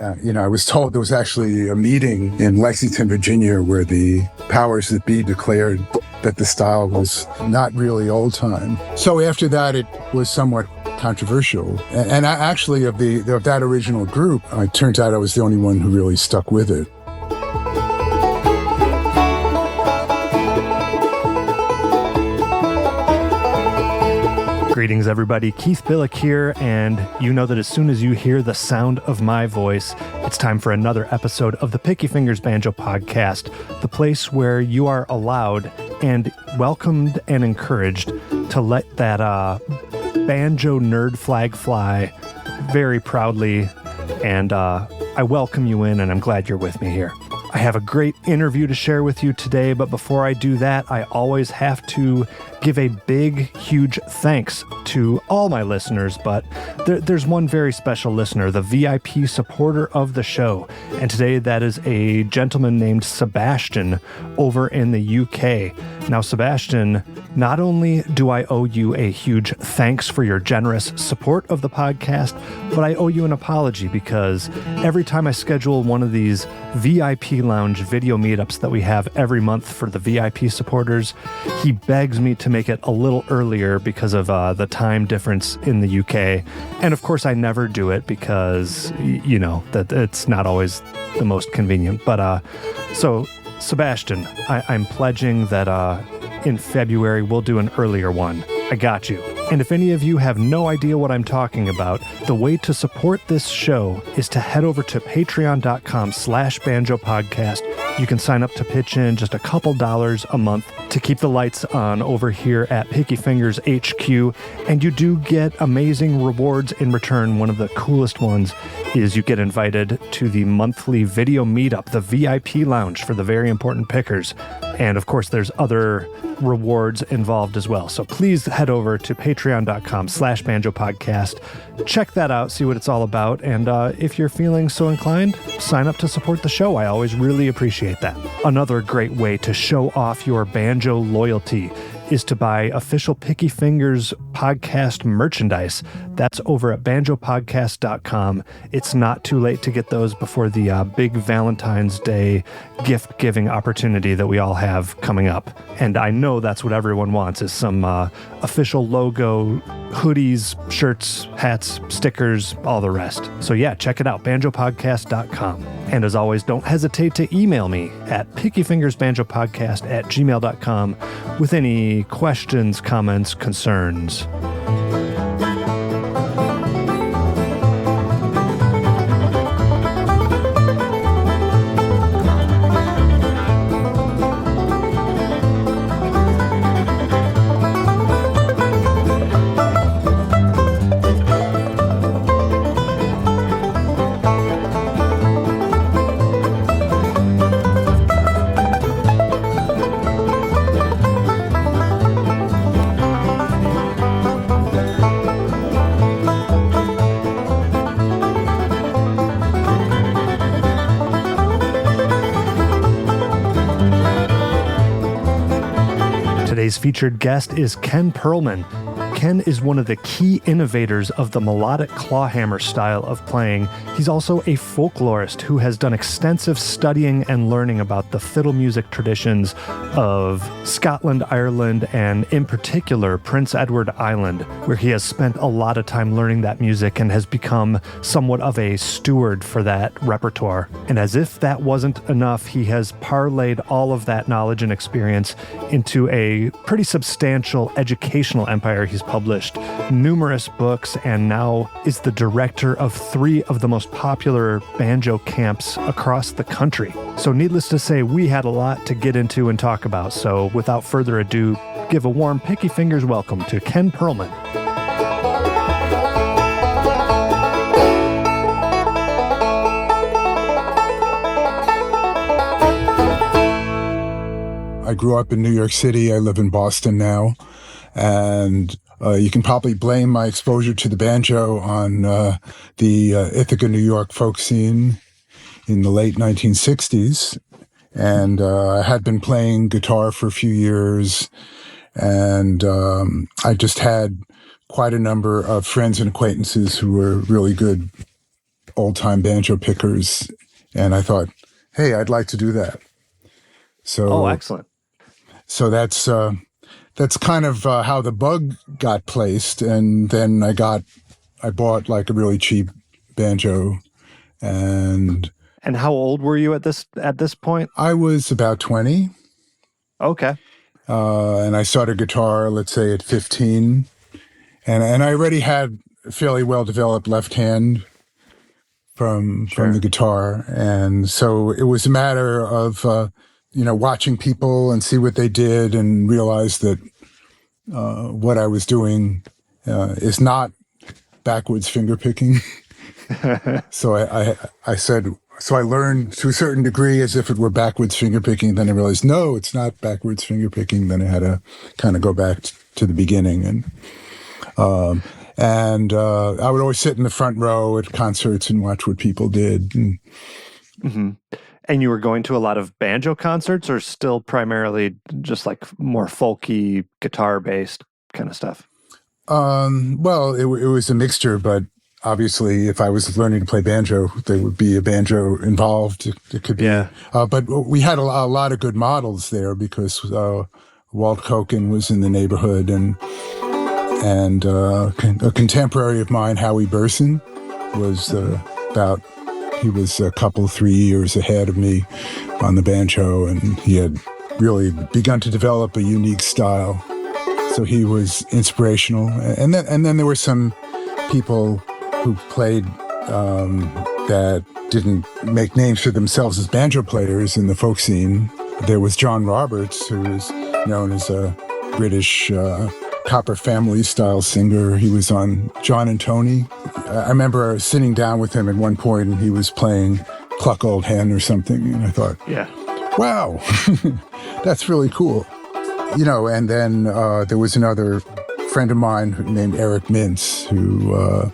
I was told there was actually a meeting in Lexington, Virginia, where the powers that be declared that the style was not really old time. So after that, it was somewhat controversial. And I actually, of that original group, it turns out I was the only one who really stuck with it. Greetings, everybody. Keith Billick here, and you know that as soon as you hear the sound of my voice, it's time for another episode of the Picky Fingers Banjo Podcast, the place where you are allowed and welcomed and encouraged to let that banjo nerd flag fly very proudly, and I welcome you in, and I'm glad you're with me here. I have a great interview to share with you today, but before I do that, I always have to give a big, huge thanks to all my listeners, but there's one very special listener, the VIP supporter of the show, and today that is a gentleman named Sebastian over in the UK. Now, Sebastian, not only do I owe you a huge thanks for your generous support of the podcast, but I owe you an apology because every time I schedule one of these VIP Lounge video meetups that we have every month for the VIP supporters, he begs me to make it a little earlier because of the time difference in the UK. And of course, I never do it because, that it's not always the most convenient. But so, Sebastian, I'm pledging that in February we'll do an earlier one. I got you. And if any of you have no idea what I'm talking about, the way to support this show is to head over to patreon.com/banjopodcast. You can sign up to pitch in just a couple dollars a month to keep the lights on over here at Picky Fingers HQ. And you do get amazing rewards in return. One of the coolest ones is you get invited to the monthly video meetup, the VIP Lounge for the very important pickers. And of course, there's other rewards involved as well. So please head over to patreon.com/banjopodcast. Check that out, see what it's all about. And if you're feeling so inclined, sign up to support the show. I always really appreciate that. Another great way to show off your banjo loyalty is to buy official Picky Fingers podcast merchandise. That's over at banjopodcast.com. It's not too late to get those before the big Valentine's Day gift-giving opportunity that we all have coming up. And I know that's what everyone wants, is some official logo, hoodies, shirts, hats, stickers, all the rest. So yeah, check it out, banjopodcast.com. And as always, don't hesitate to email me at pickyfingersbanjopodcast@gmail.com with any questions, comments, concerns. Today's featured guest is Ken Perlman. Ken is one of the key innovators of the melodic clawhammer style of playing. He's also a folklorist who has done extensive studying and learning about the fiddle music traditions of Scotland, Ireland, and in particular Prince Edward Island, where he has spent a lot of time learning that music and has become somewhat of a steward for that repertoire. And as if that wasn't enough, he has parlayed all of that knowledge and experience into a pretty substantial educational empire. He's published numerous books and now is the director of 3 of the most popular banjo camps across the country. So needless to say, we had a lot to get into and talk about. So without further ado, give a warm Picky Fingers welcome to Ken Perlman. I grew up in New York City. I live in Boston now. And you can probably blame my exposure to the banjo on the Ithaca, New York folk scene in the late 1960s. And I had been playing guitar for a few years. And I just had quite a number of friends and acquaintances who were really good old-time banjo pickers, and I thought, hey, I'd like to do that. Oh, So, excellent. so that's kind of how the bug got placed, and then I bought like a really cheap banjo, and how old were you at this point? I was about 20, Okay. and I started guitar, let's say at 15, and I already had a fairly well-developed left hand from the guitar, and so it was a matter of watching people and see what they did, and realize that what I was doing is not backwards finger picking. So I said, so I learned to a certain degree as if it were backwards finger picking. Then I realized, no, it's not backwards finger picking. Then I had to kind of go back to the beginning. And I would always sit in the front row at concerts and watch what people did. And you were going to a lot of banjo concerts, or still primarily just like more folky guitar-based kind of stuff? Well, it was a mixture, but obviously, if I was learning to play banjo, there would be a banjo involved. It could be, but we had a lot of good models there because Walt Koken was in the neighborhood, and a contemporary of mine, Howie Burson, was he was a couple, 3 years ahead of me on the banjo, and he had really begun to develop a unique style. So he was inspirational, and then there were some people who played that didn't make names for themselves as banjo players in the folk scene. There was John Roberts, who was known as a British Copper Family style singer. He was on John and Tony. I remember sitting down with him at one point, and he was playing Cluck Old Hen or something, and I thought, wow, that's really cool. And then there was another friend of mine named Eric Mintz, who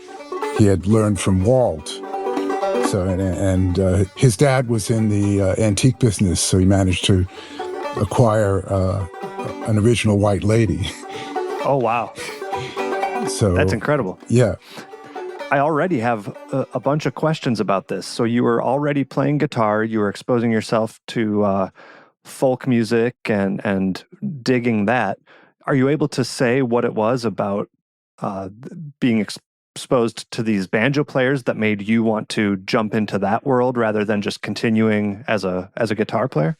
he had learned from Walt. So, and his dad was in the antique business, so he managed to acquire an original white lady. Oh, wow. So that's incredible. Yeah. I already have a bunch of questions about this. So you were already playing guitar, you were exposing yourself to folk music and digging that. Are you able to say what it was about being exposed to these banjo players that made you want to jump into that world rather than just continuing as a guitar player?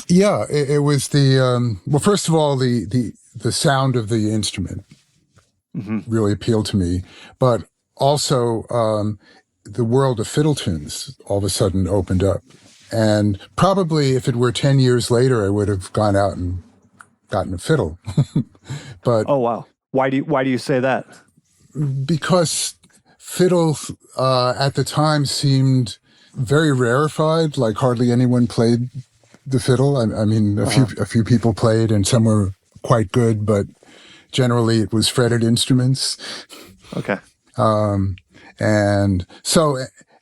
Yeah, it was well, first of all, the sound of the instrument really appealed to me, but also the world of fiddle tunes all of a sudden opened up. And probably if it were 10 years later, I would have gone out and gotten a fiddle. But oh, wow. Why do you say that? Because fiddle at the time seemed very rarefied, like hardly anyone played the fiddle. I mean, a few people played, and some were quite good, but generally it was fretted instruments. Okay. And so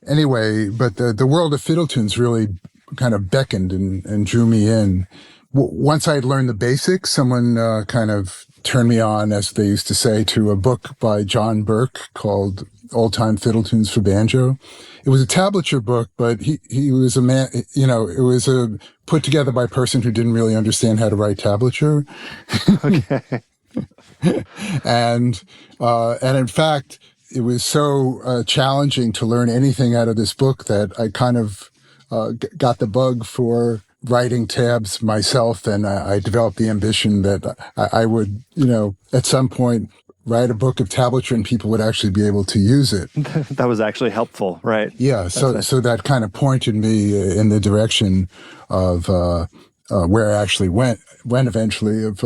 anyway, but the world of fiddle tunes really kind of beckoned and drew me in. Once I had learned the basics, someone kind of turned me on, as they used to say, to a book by John Burke called Old Time Fiddle Tunes for Banjo. It was a tablature book, but he was a man, it was put together by a person who didn't really understand how to write tablature. Okay. And in fact, it was so challenging to learn anything out of this book that I kind of got the bug for writing tabs myself, and I developed the ambition that I would, at some point write a book of tablature and people would actually be able to use it. That was actually helpful, right? Yeah, so that kind of pointed me in the direction of where I actually went eventually, of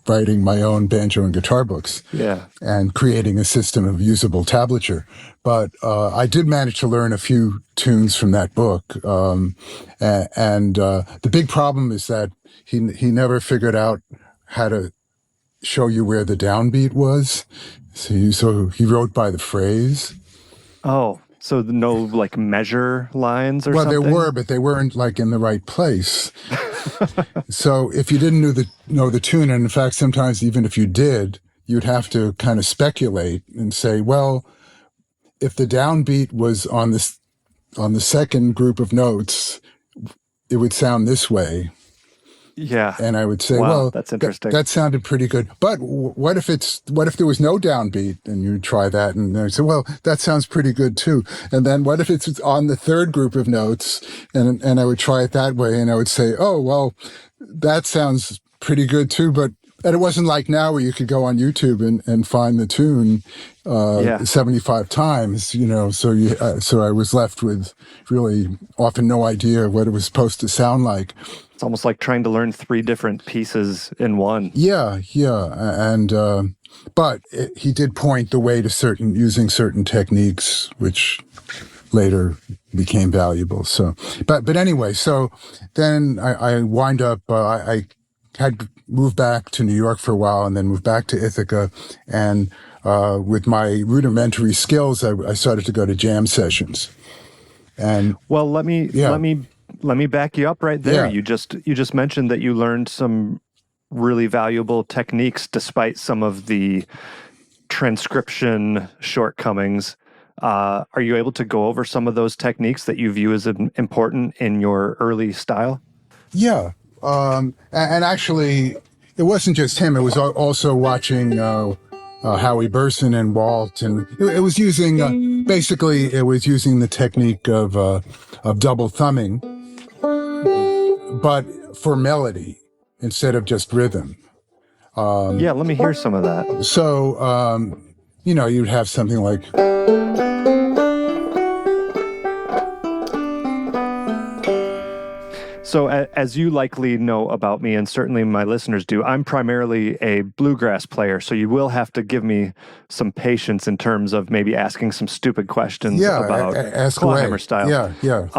writing my own banjo and guitar books. Yeah. And creating a system of usable tablature. But I did manage to learn a few tunes from that book. And the big problem is that he never figured out how to show you where the downbeat was. So he wrote by the phrase. Oh. So no like measure lines or something? Well, there were, but they weren't like in the right place. So if you didn't know the tune, and in fact, sometimes even if you did, you'd have to kind of speculate and say, well, if the downbeat was on the second group of notes, it would sound this way. Yeah. And I would say, wow, well, that's interesting. That sounded pretty good. But what if there was no downbeat, and you try that, and I say, well, that sounds pretty good too. And then what if it's on the third group of notes, and I would try it that way, and I would say, oh, well, that sounds pretty good too. And it wasn't like now where you could go on YouTube and find the tune 75 times, so I was left with really often no idea what it was supposed to sound like. It's almost like trying to learn 3 different pieces in one. Yeah. And, but he did point the way to using certain techniques, which later became valuable. So, but anyway, so then I wind up, I had moved back to New York for a while and then moved back to Ithaca. And, with my rudimentary skills, I started to go to jam sessions. And well, let me back you up right there. Yeah. You just mentioned that you learned some really valuable techniques despite some of the transcription shortcomings. Are you able to go over some of those techniques that you view as important in your early style? Yeah. And actually, it wasn't just him. It was also watching Howie Burson and Walt, and it was using basically the technique of double thumbing, but for melody instead of just rhythm. Let me hear some of that. So you'd have something like. So as you likely know about me, and certainly my listeners do, I'm primarily a bluegrass player, so you will have to give me some patience in terms of maybe asking some stupid questions about clawhammer style. Yeah.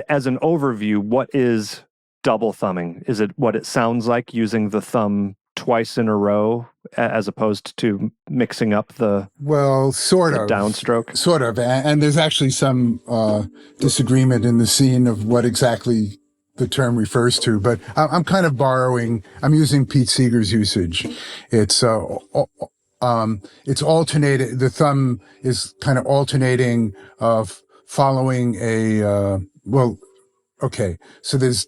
As an overview, what is double thumbing? Is it what it sounds like, using the thumb twice in a row as opposed to mixing up the downstroke? Sort of. And there's actually some disagreement in the scene of what exactly the term refers to, but I'm kind of I'm using Pete Seeger's usage. It's alternating. The thumb is kind of alternating of following so there's,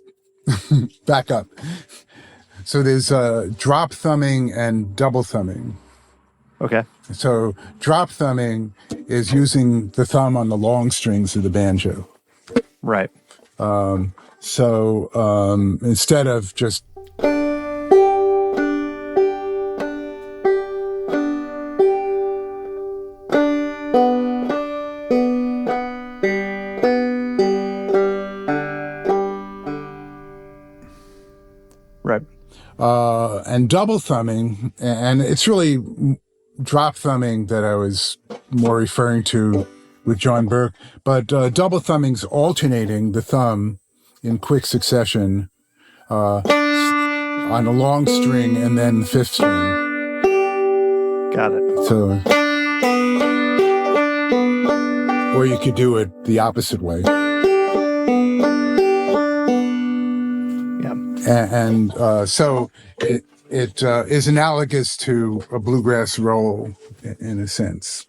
back up. So there's drop thumbing and double thumbing. Okay. So drop thumbing is using the thumb on the long strings of the banjo. Right. So instead of just right. And double thumbing, and it's really drop thumbing that I was more referring to with John Burke, but double thumbing's alternating the thumb in quick succession on a long string and then the fifth string. Got it. So, or you could do it the opposite way. Yeah. And so it is analogous to a bluegrass roll in a sense.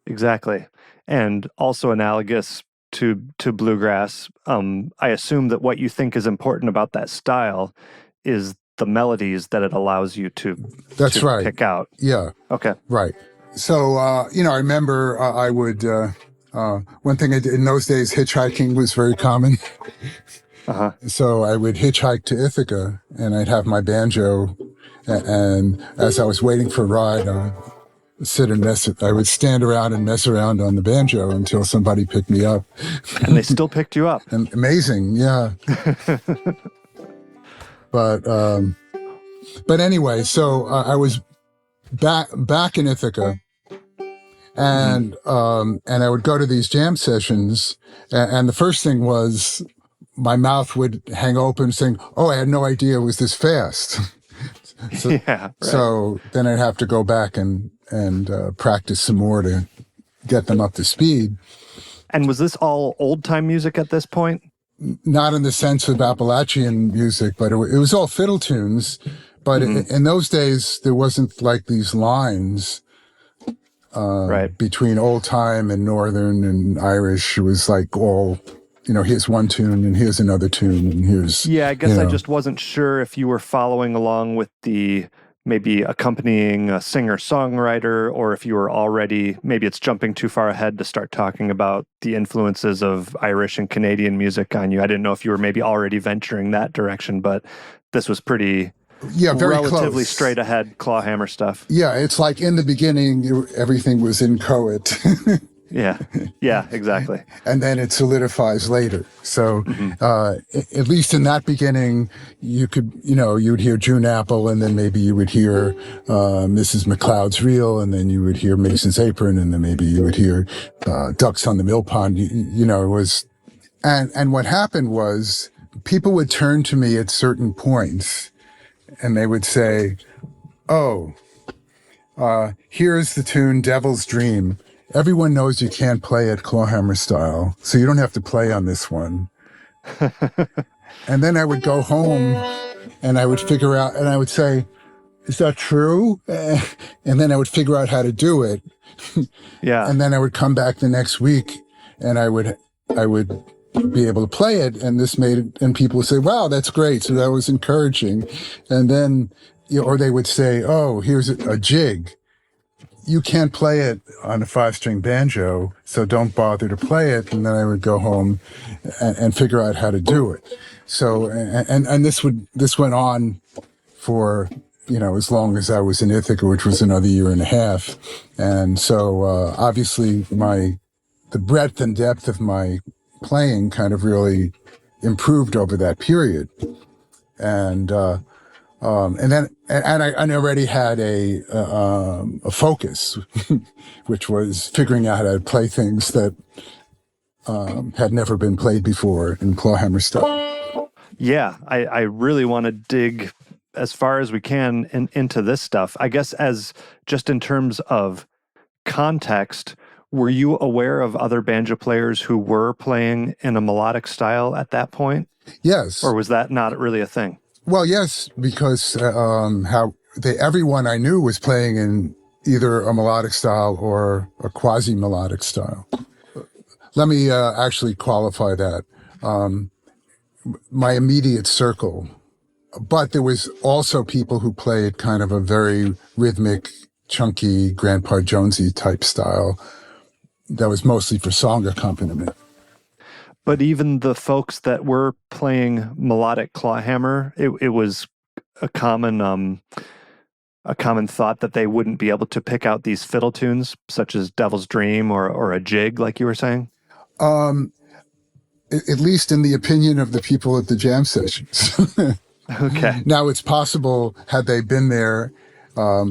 Exactly. And also analogous to bluegrass. I assume that what you think is important about that style is the melodies that it allows you to pick out. Yeah. Okay. Right. So, I remember I would, one thing I did in those days, hitchhiking was very common. Uh-huh. So I would hitchhike to Ithaca and I'd have my banjo. And as I was waiting for a ride, I would stand around and mess around on the banjo until somebody picked me up. And they still picked you up. And amazing. Yeah. But anyway, so I was back in Ithaca, and I would go to these jam sessions, and the first thing was my mouth would hang open saying, "Oh, I had no idea it was this fast." So, yeah, right. So then I'd have to go back and practice some more to get them up to speed. And was this all old time music at this point? Not in the sense of Appalachian music, but it was all fiddle tunes. But in those days, there wasn't like these lines. Right. Between old time and northern and Irish, it was like all, here's one tune and here's another tune and here's, Yeah, I guess I just wasn't sure if you were following along with the maybe accompanying a singer-songwriter, or if you were already, maybe it's jumping too far ahead to start talking about the influences of Irish and Canadian music on you. I didn't know if you were maybe already venturing that direction, but this was pretty very relatively close. Straight ahead clawhammer stuff. Yeah, it's like in the beginning, everything was inchoate. Yeah, exactly. And then it solidifies later. So at least in that beginning, you could, you'd hear June Apple, and then maybe you would hear Mrs. McLeod's Reel, and then you would hear Mason's Apron, and then maybe you would hear Ducks on the Mill Pond. It was, and what happened was people would turn to me at certain points, and they would say, "Oh, here's the tune Devil's Dream. Everyone knows you can't play it clawhammer style, so you don't have to play on this one." And then I would go home and I would figure out, and I would say, "Is that true?" And then I would figure out how to do it. Yeah. And then I would come back the next week and I would be able to play it. And and people would say, "Wow, that's great." So that was encouraging. And then, or they would say, "Oh, here's a jig. You can't play it on a 5-string banjo, so don't bother to play it." And then I would go home and figure out how to do it. So, and this went on for, as long as I was in Ithaca, which was another year and a half. And so, obviously the breadth and depth of my playing kind of really improved over that period. And then I already had a focus, which was figuring out how to play things that had never been played before in clawhammer style. Yeah, I really want to dig as far as we can into this stuff. I guess as just in terms of context, were you aware of other banjo players who were playing in a melodic style at that point? Yes. Or was that not really a thing? Well, yes, because everyone I knew was playing in either a melodic style or a quasi-melodic style. Let me actually qualify that. My immediate circle. But there was also people who played kind of a very rhythmic, chunky, Grandpa Jonesy type style that was mostly for song accompaniment. But even the folks that were playing melodic clawhammer, it was a common thought that they wouldn't be able to pick out these fiddle tunes, such as Devil's Dream or a jig, like you were saying. At least in the opinion of the people at the jam sessions. Okay. Now it's possible, had they been there,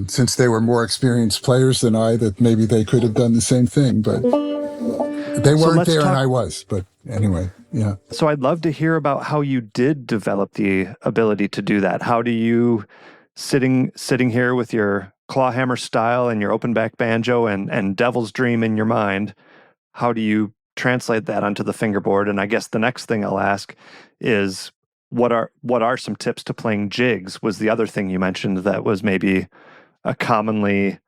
since they were more experienced players than I, that maybe they could have done the same thing, but they weren't there and I was. But anyway, yeah. So I'd love to hear about how you did develop the ability to do that. How do you, sitting here with your clawhammer style and your open back banjo and Devil's Dream in your mind, how do you translate that onto the fingerboard? And I guess the next thing I'll ask is, what are some tips to playing jigs? Was the other thing you mentioned that was maybe a commonly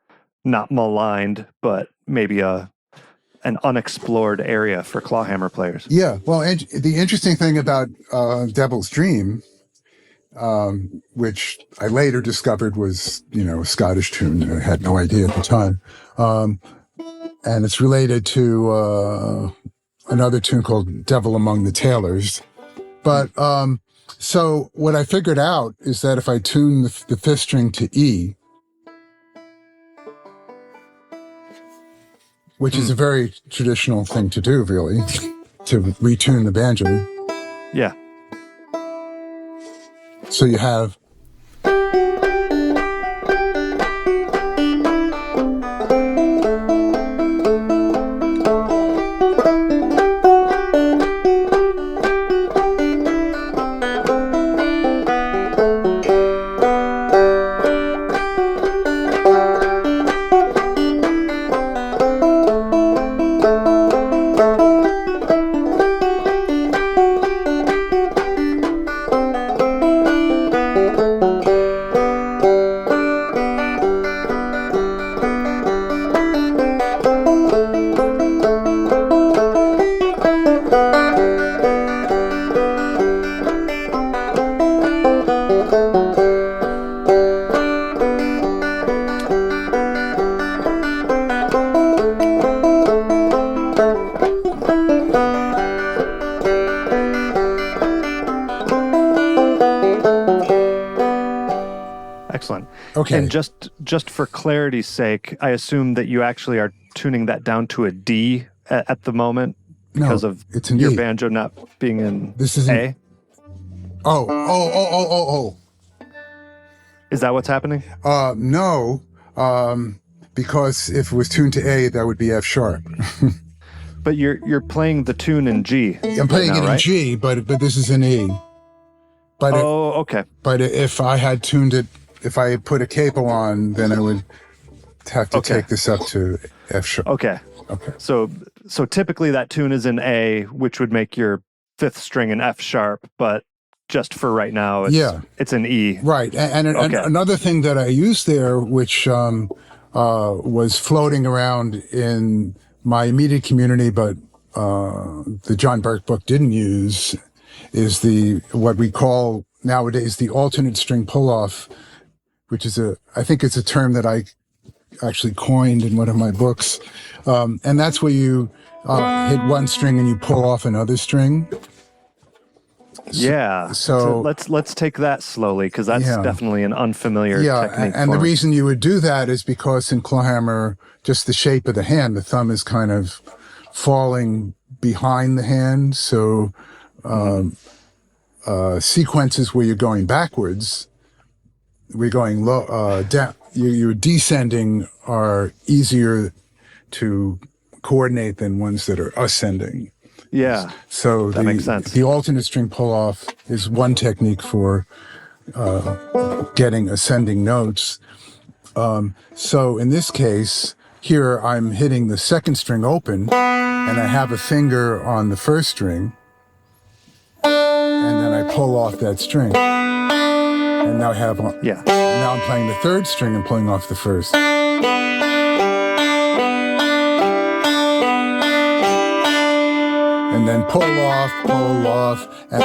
not maligned, but maybe an unexplored area for clawhammer players? Yeah, well, and the interesting thing about Devil's Dream, which I later discovered was, a Scottish tune. I had no idea at the time. And it's related to another tune called Devil Among the Tailors. But so what I figured out is that if I tune the 5th string to E, which is a very traditional thing to do, really, to retune the banjo. Yeah. So you have... Okay. And just for clarity's sake, I assume that you actually are tuning that down to a D at the moment because of it's an your E. banjo not being in This is A. Oh. Is that what's happening? No, because if it was tuned to A, that would be F sharp. But you're playing the tune in G. I'm playing right now, it in right? G, but this is an E. But okay. But if I had tuned it, if I had put a capo on, then I would have to take this up to F sharp. Okay. So typically that tune is in A, which would make your fifth string an F sharp, but just for right now, it's an E. Right. And another thing that I used there, which was floating around in my immediate community, but the John Burke book didn't use, is what we call nowadays the alternate string pull-off, which is I think it's a term that I actually coined in one of my books. And that's where you hit one string and you pull off another string. So let's take that slowly, because that's definitely an unfamiliar technique. And the reason you would do that is because in clawhammer, just the shape of the hand, the thumb is kind of falling behind the hand. So sequences where you're going backwards, we're going low, down. You're descending are easier to coordinate than ones that are ascending. Yeah. So that makes sense. The alternate string pull-off is one technique for getting ascending notes. So in this case, here I'm hitting the second string open, and I have a finger on the first string, and then I pull off that string. And now now I'm playing the third string and pulling off the first. And then pull off, and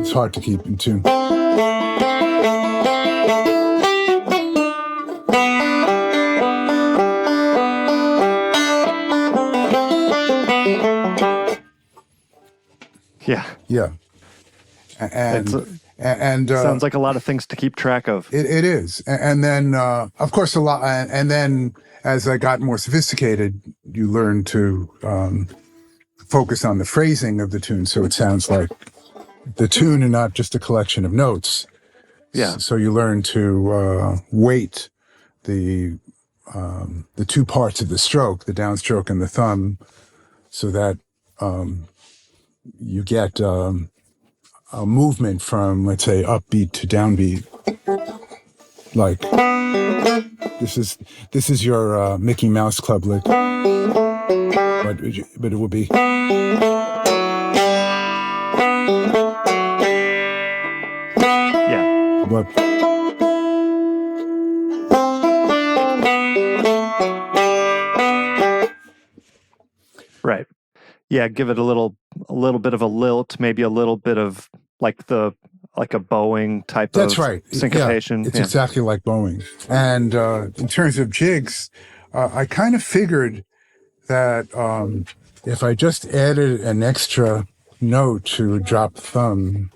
it's hard to keep in tune. Yeah. And sounds like a lot of things to keep track of. It is. And then, of course, a lot. And then as I got more sophisticated, you learn to focus on the phrasing of the tune. So it sounds like the tune and not just a collection of notes. Yeah. So you learn to weight the two parts of the stroke, the downstroke and the thumb, so that you get a movement from, let's say, upbeat to downbeat. Like this is your Mickey Mouse Club lick, but it will be. Yeah. But right. Yeah, give it a little bit of a lilt, maybe a little bit of like a bowing type that's of right. syncopation. Yeah, it's exactly like bowing. And in terms of jigs, I kind of figured that if I just added an extra note to drop thumb,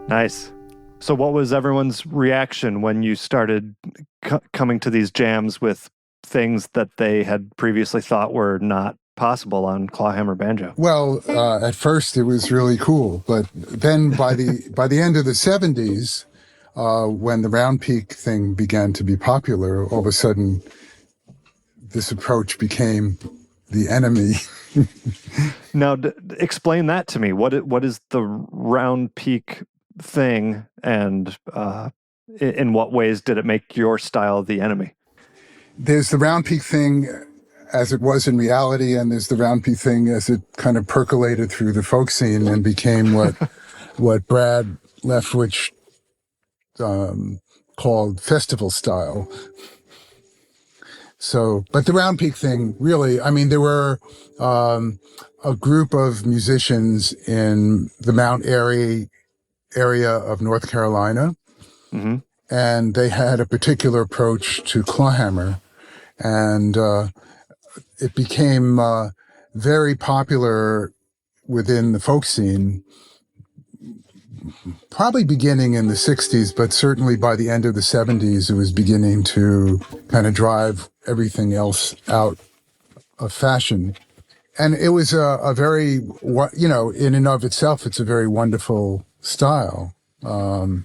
Nice. So what was everyone's reaction when you started coming to these jams with things that they had previously thought were not possible on clawhammer banjo? Well, at first it was really cool, but then by the end of the 70s, when the round peak thing began to be popular, all of a sudden this approach became the enemy. Now, explain that to me. What is the round peak thing, and in what ways did it make your style the enemy? There's the round peak thing as it was in reality, and there's the round pea thing as it kind of percolated through the folk scene and became what Brad Leftwich called festival style. So, but the round peak thing, really, I mean, there were a group of musicians in the Mount Airy area of North Carolina, and they had a particular approach to clawhammer, and it became very popular within the folk scene, probably beginning in the 60s, but certainly by the end of the 70s, it was beginning to kind of drive everything else out of fashion. And it was a very, in and of itself, it's a very wonderful style. The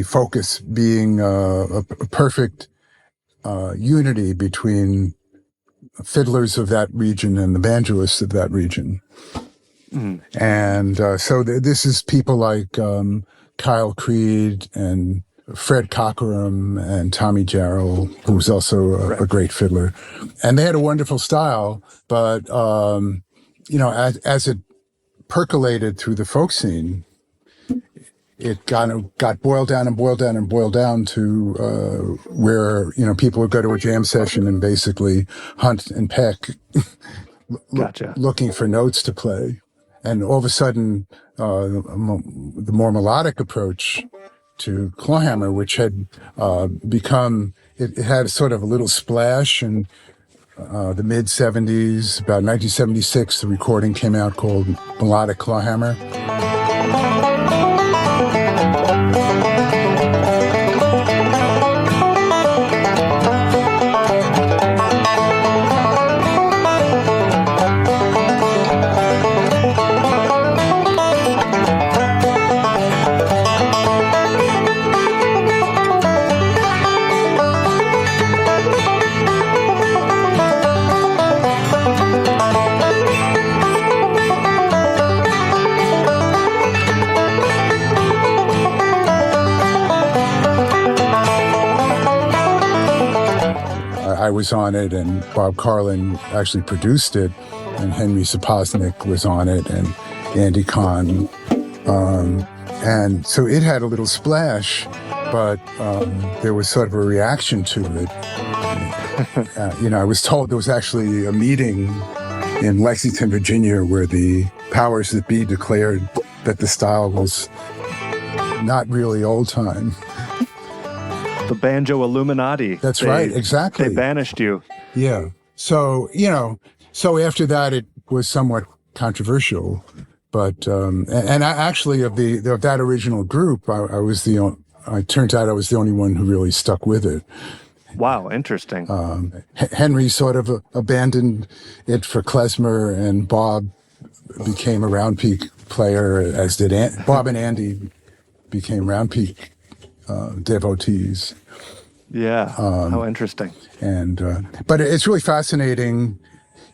focus being a perfect unity between fiddlers of that region and the banjoists of that region. And so this is people like Kyle Creed and Fred Cockerham and Tommy Jarrell, who was also a great fiddler. And they had a wonderful style, but, as it percolated through the folk scene, it got boiled down and boiled down and boiled down to where, people would go to a jam session and basically hunt and peck, Gotcha. looking for notes to play. And all of a sudden, the more melodic approach to clawhammer, which had become, it had sort of a little splash in the mid-'70s. About 1976, the recording came out called Melodic Clawhammer. I was on it, and Bob Carlin actually produced it, and Henry Sapoznik was on it, and Andy Kahn. And so it had a little splash, but there was sort of a reaction to it. I was told there was actually a meeting in Lexington, Virginia, where the powers that be declared that the style was not really old time. The banjo Illuminati. That's right, exactly. They banished you. Yeah. So, so after that, it was somewhat controversial. But, and I actually, of that original group, it turned out I was the only one who really stuck with it. Wow, interesting. Henry sort of abandoned it for klezmer, and Bob became a round peak player, as did Bob and Andy became round peak devotees. Yeah, how interesting. And but it's really fascinating.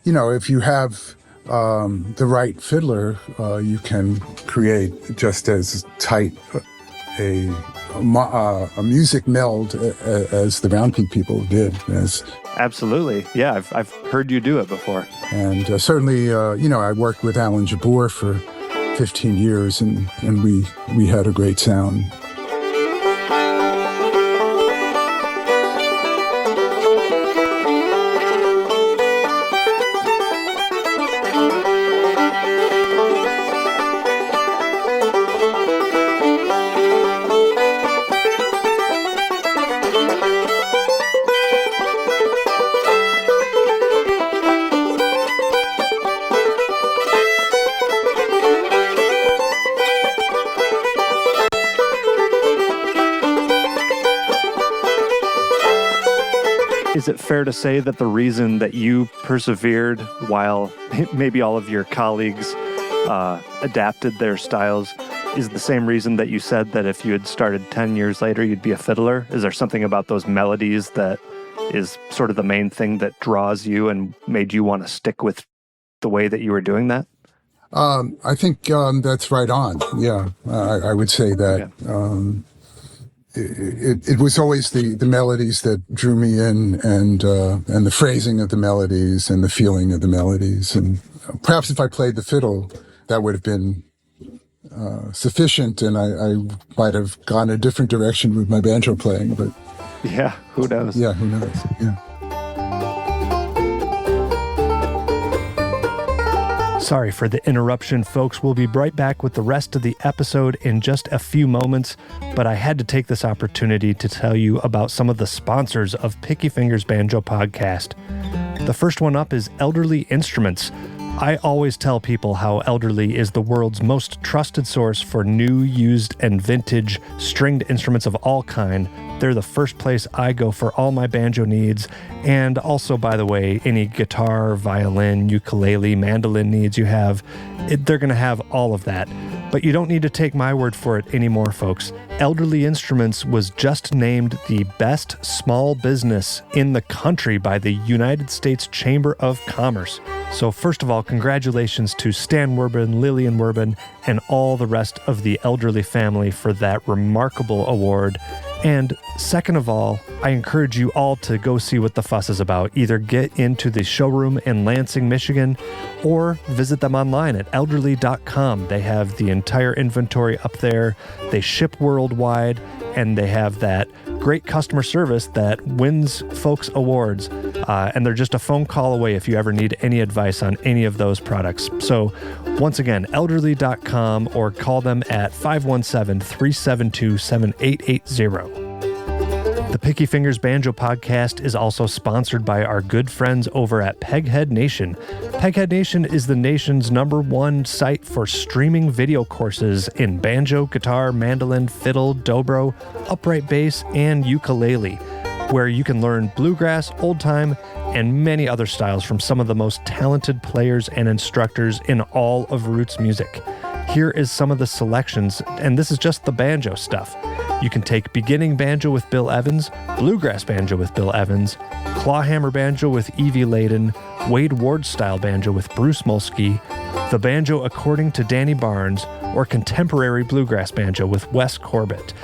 If you have the right fiddler, you can create just as tight a music meld as the round peak people did. Absolutely, yeah. I've heard you do it before. And certainly, I worked with Alan Jabbour for 15 years, and we had a great sound. Is it fair to say that the reason that you persevered while maybe all of your colleagues adapted their styles is the same reason that you said that if you had started 10 years later, you'd be a fiddler? Is there something about those melodies that is sort of the main thing that draws you and made you want to stick with the way that you were doing that? I think that's right on. Yeah, I would say that. it was always the melodies that drew me in, and the phrasing of the melodies and the feeling of the melodies. And perhaps if I played the fiddle, that would have been sufficient, and I might have gone a different direction with my banjo playing. But yeah, who knows? Yeah, who knows? Yeah. Sorry for the interruption, folks. We'll be right back with the rest of the episode in just a few moments, but I had to take this opportunity to tell you about some of the sponsors of Picky Fingers Banjo Podcast. The first one up is Elderly Instruments. I always tell people how Elderly is the world's most trusted source for new, used, and vintage stringed instruments of all kind. They're the first place I go for all my banjo needs, and also, by the way, any guitar, violin, ukulele, mandolin needs you have, they're going to have all of that. But you don't need to take my word for it anymore, folks. Elderly Instruments was just named the best small business in the country by the United States Chamber of Commerce. So first of all, congratulations to Stan Werbin, Lillian Werbin, and all the rest of the Elderly family for that remarkable award. And second of all, I encourage you all to go see what the fuss is about. Either get into the showroom in Lansing, Michigan, or visit them online at elderly.com. They have the entire inventory up there. They ship worldwide, and they have that great customer service that wins folks awards. And they're just a phone call away if you ever need any advice on any of those products. So once again, elderly.com, or call them at 517-372-7880. The Picky Fingers Banjo Podcast is also sponsored by our good friends over at Peghead Nation. Peghead Nation is the nation's #1 site for streaming video courses in banjo, guitar, mandolin, fiddle, dobro, upright bass, and ukulele, where you can learn bluegrass, old time, and many other styles from some of the most talented players and instructors in all of roots music. Here is some of the selections, and this is just the banjo stuff. You can take beginning banjo with Bill Evans, bluegrass banjo with Bill Evans, clawhammer banjo with Evie Layden, Wade Ward style banjo with Bruce Molsky, the banjo according to Danny Barnes, or contemporary bluegrass banjo with Wes Corbett.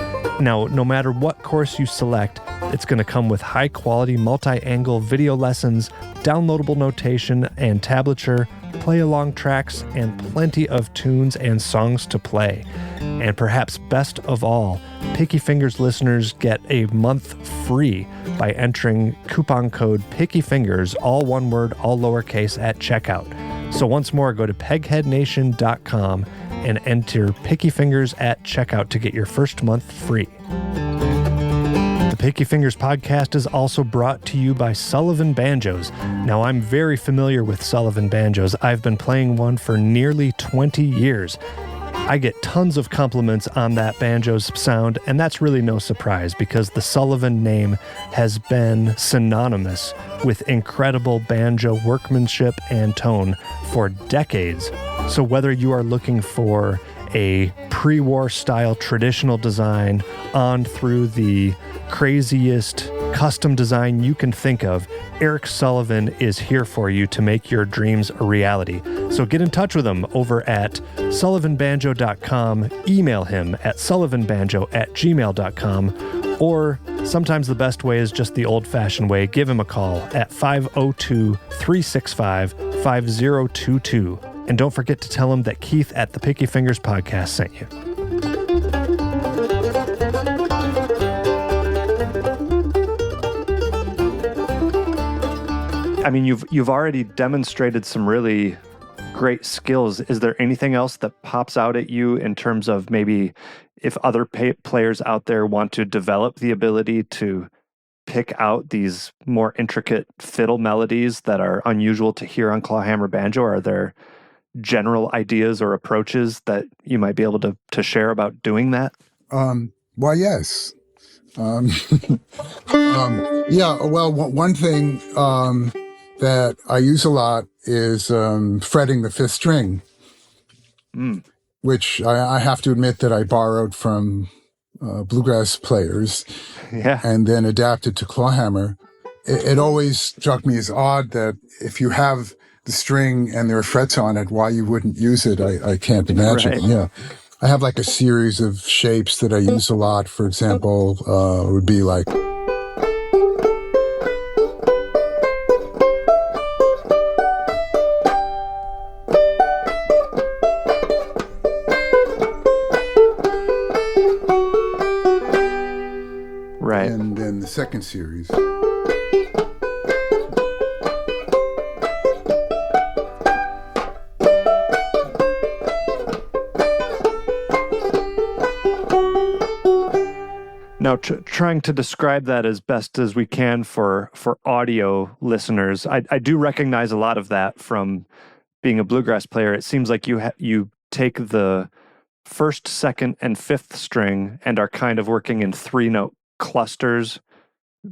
Now, no matter what course you select, it's going to come with high-quality multi-angle video lessons, downloadable notation and tablature, play-along tracks, and plenty of tunes and songs to play. And perhaps best of all, Picky Fingers listeners get a month free by entering coupon code PICKYFINGERS, all one word, all lowercase, at checkout. So once more, go to pegheadnation.com and enter Picky Fingers at checkout to get your first month free. The Picky Fingers podcast is also brought to you by Sullivan Banjos. Now, I'm very familiar with Sullivan Banjos. I've been playing one for nearly 20 years. I get tons of compliments on that banjo's sound, and that's really no surprise because the Sullivan name has been synonymous with incredible banjo workmanship and tone for decades. So whether you are looking for a pre-war style traditional design on through the craziest custom design you can think of, Eric Sullivan is here for you to make your dreams a reality. So get in touch with him over at sullivanbanjo.com, email him at sullivanbanjo@gmail.com, or sometimes the best way is just the old-fashioned way. Give him a call at 502-365-5022. And don't forget to tell him that Keith at the Picky Fingers podcast sent you. I mean, you've already demonstrated some really great skills. Is there anything else that pops out at you in terms of maybe if other players out there want to develop the ability to pick out these more intricate fiddle melodies that are unusual to hear on clawhammer banjo? Are there general ideas or approaches that you might be able to share about doing that? Why, yes. Yeah, well, one thing that I use a lot is fretting the fifth string, which I have to admit that I borrowed from bluegrass players, and then adapted to clawhammer. It always struck me as odd that if you have the string and there are frets on it, why you wouldn't use it, I can't imagine. Right. Yeah. I have like a series of shapes that I use a lot. For example, would be like Right. and then the second series. Now, trying to describe that as best as we can for audio listeners, I do recognize a lot of that from being a bluegrass player. It seems like you take the first, second, and fifth string and are kind of working in 3-note clusters,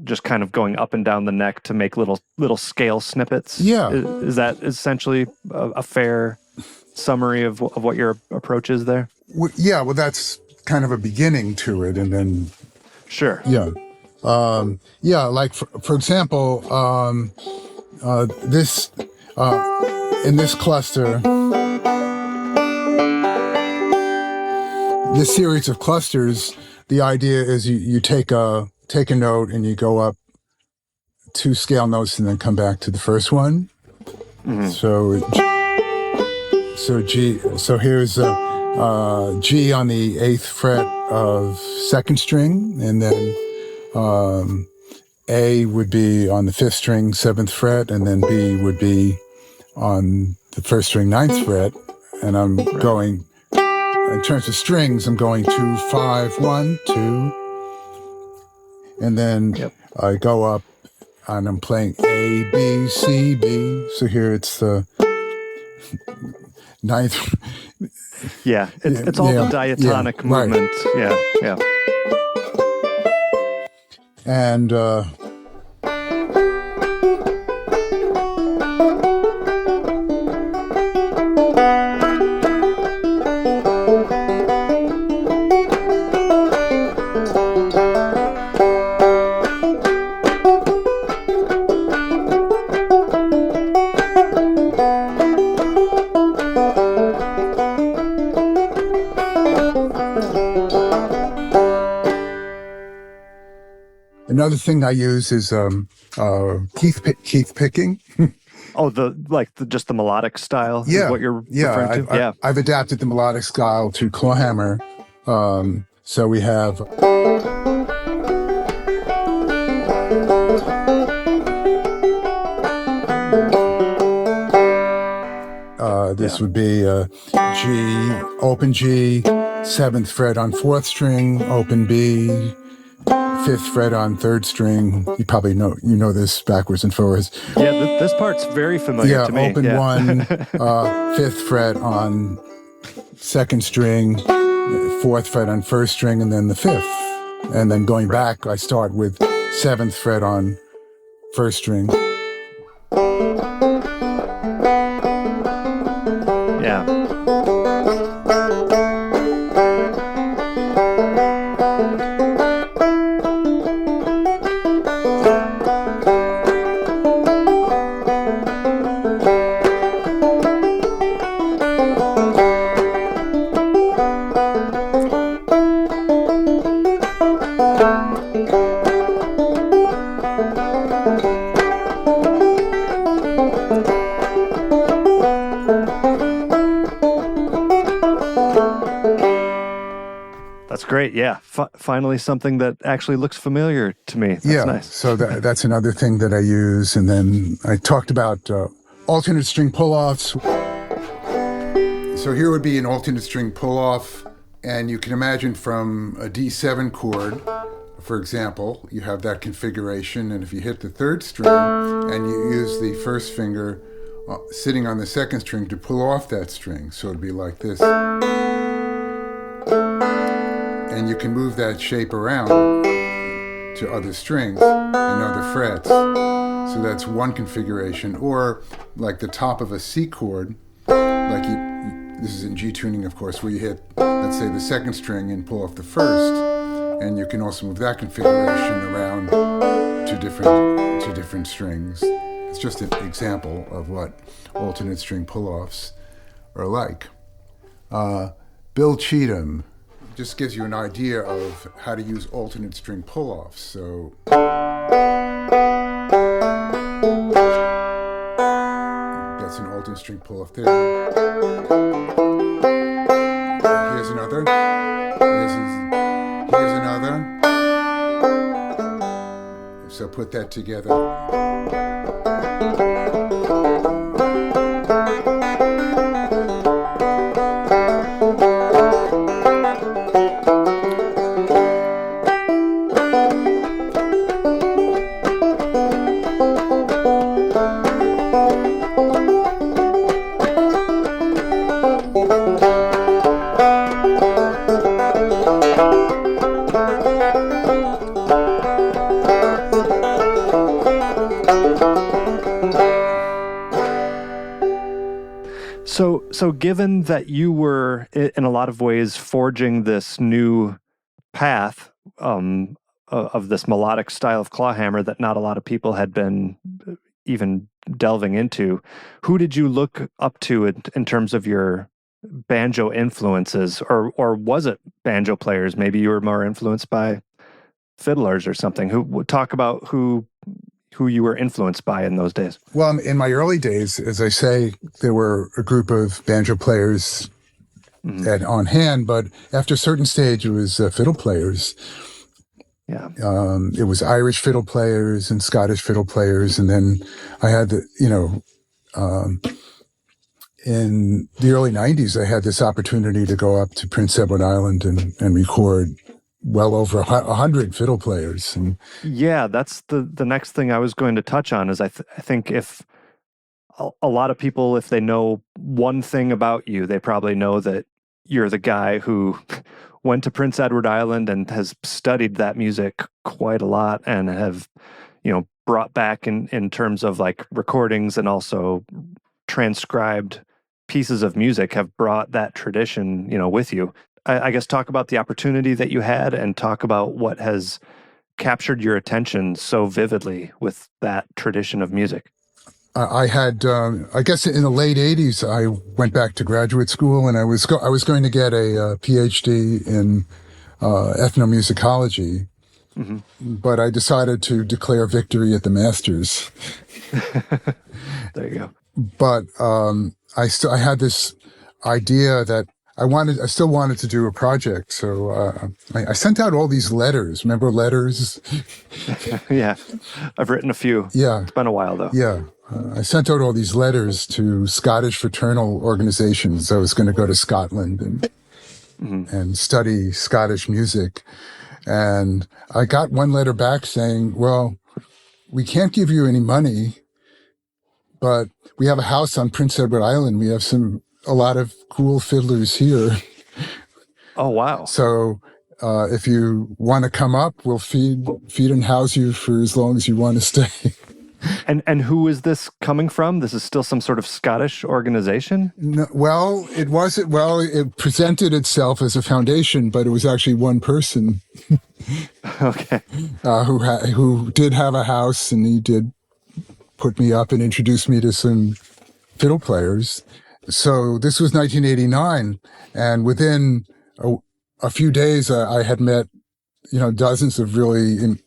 just kind of going up and down the neck to make little scale snippets. Yeah. Is that essentially a fair summary of what your approach is there? Yeah, well, that's kind of a beginning to it, and then Sure. yeah, like for example, this in this cluster, this series of clusters, the idea is you take a note and you go up 2 scale notes and then come back to the first one. Mm-hmm. So G. So here's G on the 8th fret of second string, and then A would be on the 5th string, 7th fret, and then B would be on the 1st string, 9th fret. And I'm going, in terms of strings, I'm going 2, 5, 1, 2, and then I go up and I'm playing A, B, C, B. So here it's the 9th. Yeah, it's all the diatonic movement. Right. Yeah. And another thing I use is keith picking. Oh, just the melodic style. Yeah, is what you're referring to. I've adapted the melodic style to clawhammer. So we have this would be G, open G, 7th fret on 4th string, open B, 5th fret on 3rd string. You probably know this backwards and forwards. Yeah, this part's very familiar to me. Open 1, 5th fret on 2nd string, 4th fret on 1st string, and then the 5th. And then going back, I start with 7th fret on 1st string. Yeah. That's great. Yeah. Finally, something that actually looks familiar to me. That's nice. So that's another thing that I use. And then I talked about alternate string pull-offs. So here would be an alternate string pull-off. And you can imagine from a D7 chord, for example, you have that configuration. And if you hit the 3rd string and you use the 1st finger sitting on the 2nd string to pull off that string. So it'd be like this. And you can move that shape around to other strings and other frets. So that's one configuration. Or like the top of a C chord, like this is in G tuning, of course, where you hit, let's say, the 2nd string and pull off the 1st. And you can also move that configuration around to different strings. It's just an example of what alternate string pull-offs are like. Bill Cheatham just gives you an idea of how to use alternate string pull-offs. So that's an alternate string pull-off there. Here's another. Here's another. So put that together. So given that you were, in a lot of ways, forging this new path of this melodic style of clawhammer that not a lot of people had been even delving into, who did you look up to in terms of your banjo influences? Or was it banjo players? Maybe you were more influenced by fiddlers or something. Talk about who you were influenced by in those days. Well, in my early days, as I say, there were a group of banjo players on hand, but after a certain stage, it was fiddle players. Yeah. It was Irish fiddle players and Scottish fiddle players. And then I had in the early 90s, I had this opportunity to go up to Prince Edward Island and record well over 100 fiddle players. And yeah, that's the next thing I was going to touch on is I think if a lot of people, if they know one thing about you, they probably know that you're the guy who went to Prince Edward Island and has studied that music quite a lot and have, brought back in terms of like recordings and also transcribed pieces of music, have brought that tradition, with you. I guess talk about the opportunity that you had and talk about what has captured your attention so vividly with that tradition of music. I had, I guess in the late 80s, I went back to graduate school and I was going to get a PhD in ethnomusicology, but I decided to declare victory at the Masters. There you go. But I had this idea that I still wanted to do a project. So I sent out all these letters. Remember letters? Yeah, I've written a few. Yeah. It's been a while, though. Yeah. I sent out all these letters to Scottish fraternal organizations. I was going to go to Scotland and study Scottish music. And I got one letter back saying, well, we can't give you any money, but we have a house on Prince Edward Island. We have a lot of cool fiddlers here. Oh, wow. So if you want to come up, we'll feed and house you for as long as you want to stay. And who is this coming from? This is still some sort of Scottish organization? No, well, it wasn't. Well, it presented itself as a foundation, but it was actually one person. Okay. Who did have a house, and he did put me up and introduce me to some fiddle players. So this was 1989, and within a few days, I had met, dozens of really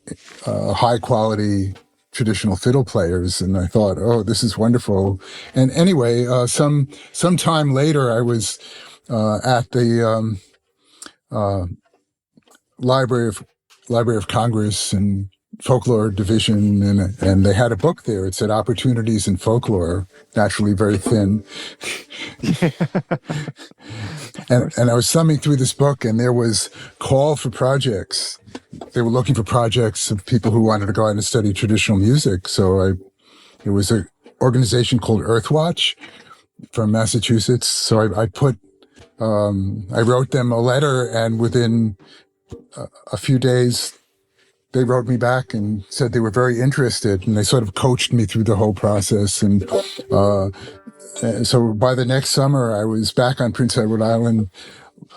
high quality traditional fiddle players, and I thought, oh, this is wonderful. And anyway, some time later, I was at the Library of Congress and Folklore Division, and they had a book there. It said Opportunities in Folklore, naturally very thin. and I was thumbing through this book, and there was call for projects. They were looking for projects of people who wanted to go out and study traditional music. So it was an organization called Earthwatch from Massachusetts. So I wrote them a letter, and within a few days, they wrote me back and said they were very interested, and they sort of coached me through the whole process. And so by the next summer, I was back on Prince Edward Island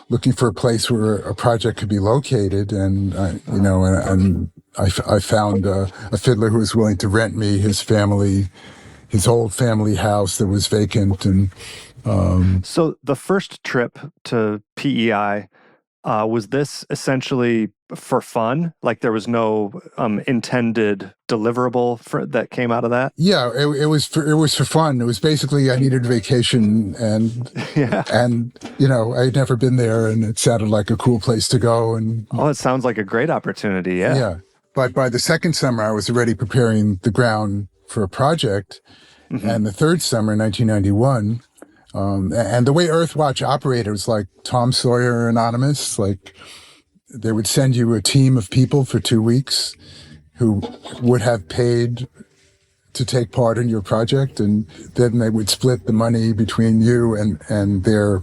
looking for a place where a project could be located. And, I found a fiddler who was willing to rent me his old family house that was vacant. And So the first trip to PEI, was this essentially for fun? Like there was no intended deliverable that came out of that? Yeah, it was for fun. It was basically I needed a vacation, Yeah. and I'd never been there, and it sounded like a cool place to go. And Oh, it sounds like a great opportunity. Yeah. yeah, but by the second summer, I was already preparing the ground for a project, and the third summer, 1991. And the way Earthwatch operated was like Tom Sawyer Anonymous. Like they would send you a team of people for 2 weeks who would have paid to take part in your project, and then they would split the money between you and their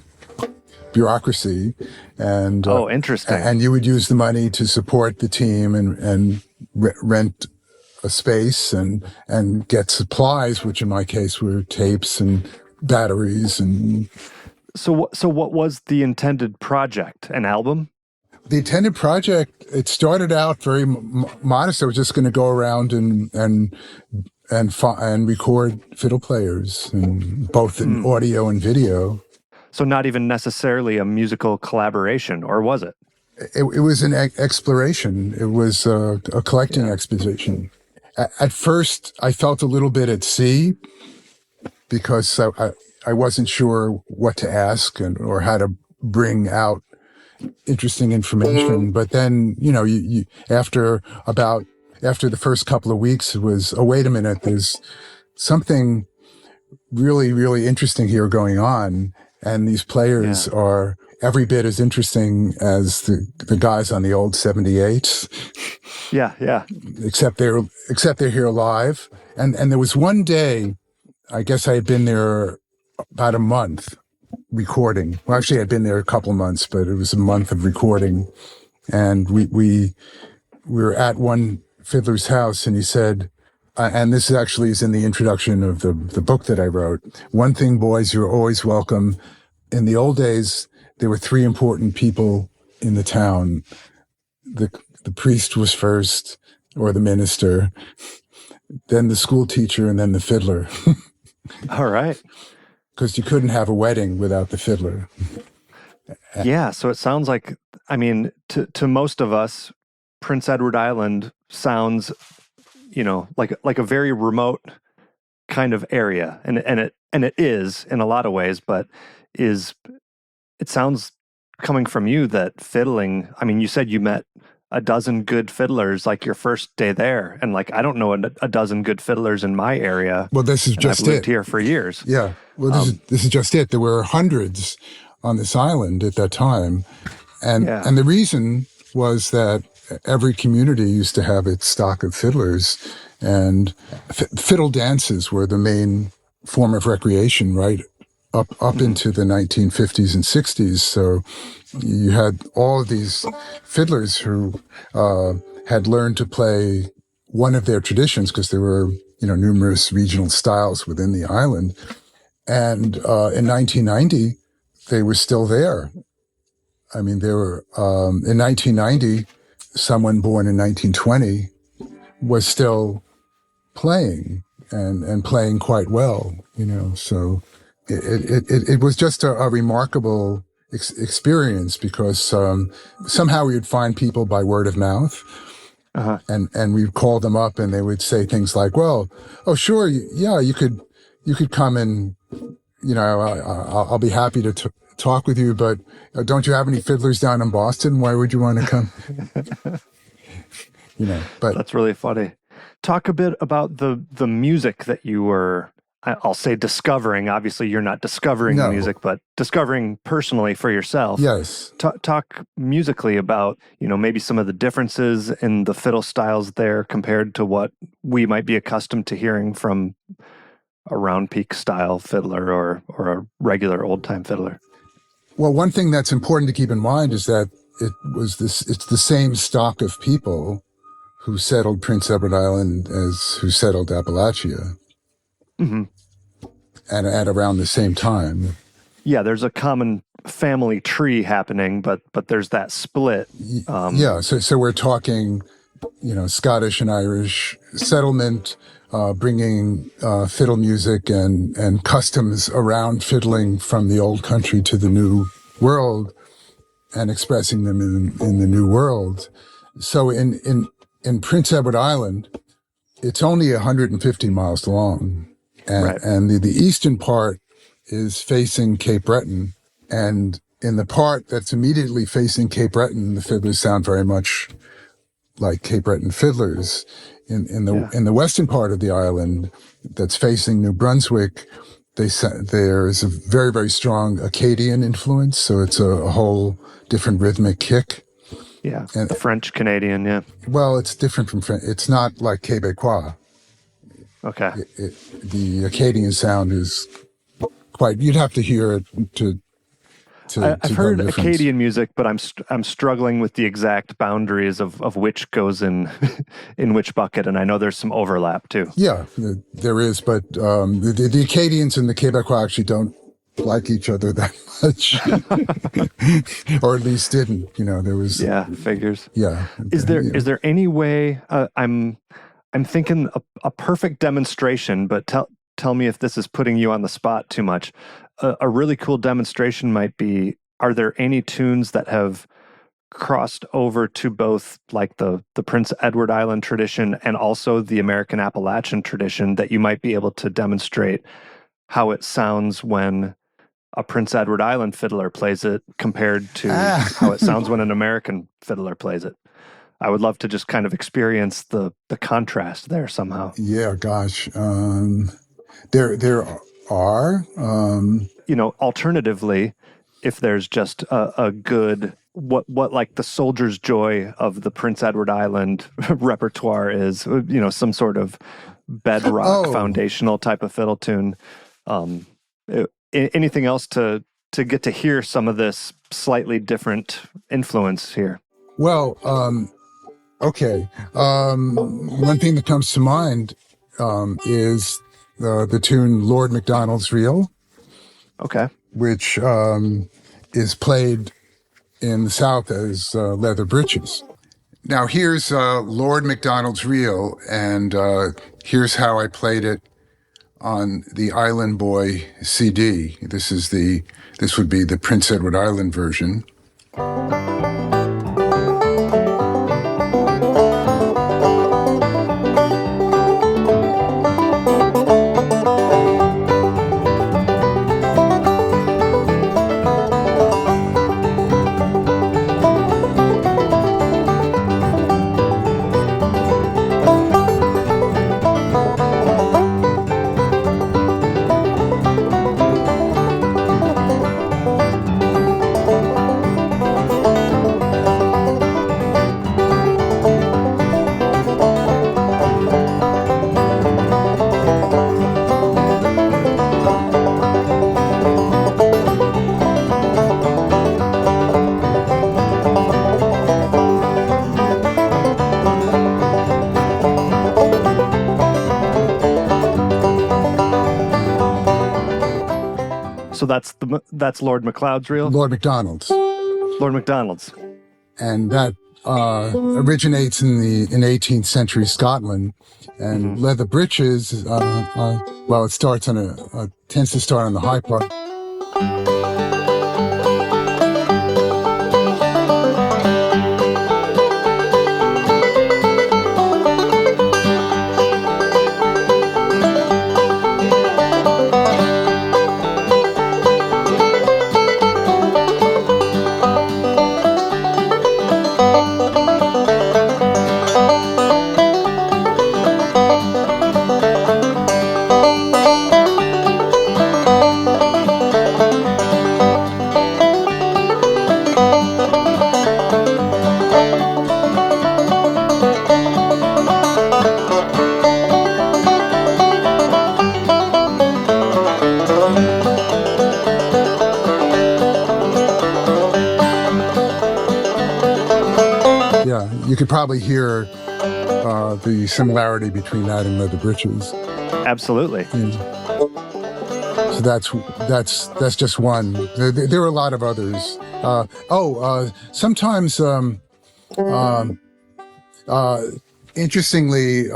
bureaucracy. And Oh, interesting. And you would use the money to support the team and rent a space and get supplies, which in my case were tapes and batteries. And So what was the intended project? An album? the intended project, it started out very modest. I was just going to go around and record fiddle players, and both in audio and video. So not even necessarily a musical collaboration, or was it? It was an exploration. It was a collecting expedition. At first, I felt a little bit at sea because I wasn't sure what to ask or how to bring out interesting information. But then, you after the first couple of weeks, it was, oh, wait a minute, there's something really, really interesting here going on. And these players are every bit as interesting as the guys on the old 78s. Yeah. Except they're here live. And there was one day, I guess I had been there about a month recording. Well, actually, I'd been there a couple of months, but it was a month of recording. And we were at one fiddler's house, and he said, and this actually is in the introduction of the book that I wrote, "One thing, boys, you're always welcome. In the old days, there were three important people in the town. The priest was first, or the minister, then the school teacher, and then the fiddler." All right. Because you couldn't have a wedding without the fiddler. Yeah. So it sounds like, I mean, to most of us, Prince Edward Island sounds, like a very remote kind of area, and it is in a lot of ways, but it sounds, coming from you, that fiddling, I mean, you said you met a dozen good fiddlers like your first day there, and like I don't know a dozen good fiddlers in my area. Well, this is just I've lived here for years. Yeah. Well, this is just it. There were hundreds on this island at that time, and the reason was that every community used to have its stock of fiddlers, and fiddle dances were the main form of recreation, right? Up into the 1950s and 60s. So you had all of these fiddlers who had learned to play one of their traditions, because there were, numerous regional styles within the island. And in 1990, they were still there. I mean, they were, in 1990, someone born in 1920 was still playing and playing quite well, so it was just a remarkable experience, because somehow we would find people by word of mouth, and we'd call them up, and they would say things like, "Well, oh sure, yeah, you could come and I'll be happy to talk with you, but don't you have any fiddlers down in Boston? Why would you want to come?" But That's really funny. Talk a bit about the music that you were, I'll say, discovering. Obviously, you're not discovering the music, but discovering personally for yourself. Yes. Talk musically about, maybe some of the differences in the fiddle styles there compared to what we might be accustomed to hearing from a round peak style fiddler or a regular old time fiddler. Well, one thing that's important to keep in mind is that it's the same stock of people who settled Prince Edward Island as who settled Appalachia. Mm-hmm. And at around the same time. Yeah, there's a common family tree happening, but there's that split. So we're talking, Scottish and Irish settlement, bringing fiddle music and customs around fiddling from the old country to the new world and expressing them in the new world. So in Prince Edward Island, it's only 150 miles long. And the eastern part is facing Cape Breton. And in the part that's immediately facing Cape Breton, the fiddlers sound very much like Cape Breton fiddlers. In the western part of the island that's facing New Brunswick, there's a very, very strong Acadian influence. So it's a whole different rhythmic kick. Yeah, and the French Canadian, yeah. Well, it's different from French. It's not like Quebecois. Okay. The Acadian sound is quite. You'd have to hear it to I've heard Acadian music, but I'm struggling with the exact boundaries of which goes in in which bucket, and I know there's some overlap too. Yeah, there is, but the Acadians and the Quebecois actually don't like each other that much, or at least didn't. There was figures. Yeah. Is there any way? I'm thinking a perfect demonstration, but tell me if this is putting you on the spot too much. A really cool demonstration might be, are there any tunes that have crossed over to both like the Prince Edward Island tradition and also the American Appalachian tradition that you might be able to demonstrate how it sounds when a Prince Edward Island fiddler plays it compared to how it sounds when an American fiddler plays it? I would love to just kind of experience the contrast there somehow. Yeah, gosh. There are. Alternatively, if there's just a good, what like the soldier's joy of the Prince Edward Island repertoire is, some sort of bedrock foundational type of fiddle tune. Anything else to get to hear some of this slightly different influence here? Well, okay. One thing that comes to mind is the tune Lord MacDonald's Reel. Okay. Which is played in the South as Leather Breeches. Now here's Lord MacDonald's Reel, and here's how I played it on the Island Boy CD. This would be the Prince Edward Island version. So that's Lord MacLeod's Reel? Lord MacDonald's. Lord MacDonald's. And that originates in 18th century Scotland. And Leather Breeches, it starts tends to start on the high part. You could probably hear the similarity between that and Leather Breeches. Absolutely. So that's just one. There are a lot of others. Sometimes, interestingly,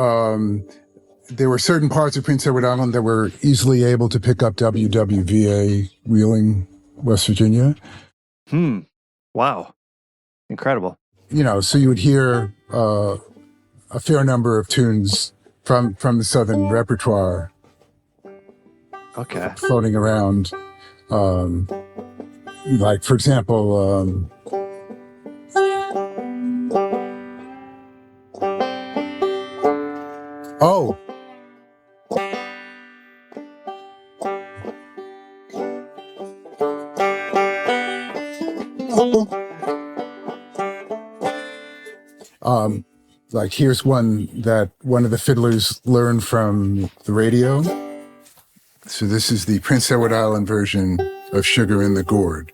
there were certain parts of Prince Edward Island that were easily able to pick up WWVA Wheeling, West Virginia. Wow. Incredible. So you would hear a fair number of tunes from the Southern repertoire. Okay. Floating around. Like, for example, like here's one that one of the fiddlers learned from the radio. So this is the Prince Edward Island version of Sugar in the Gourd.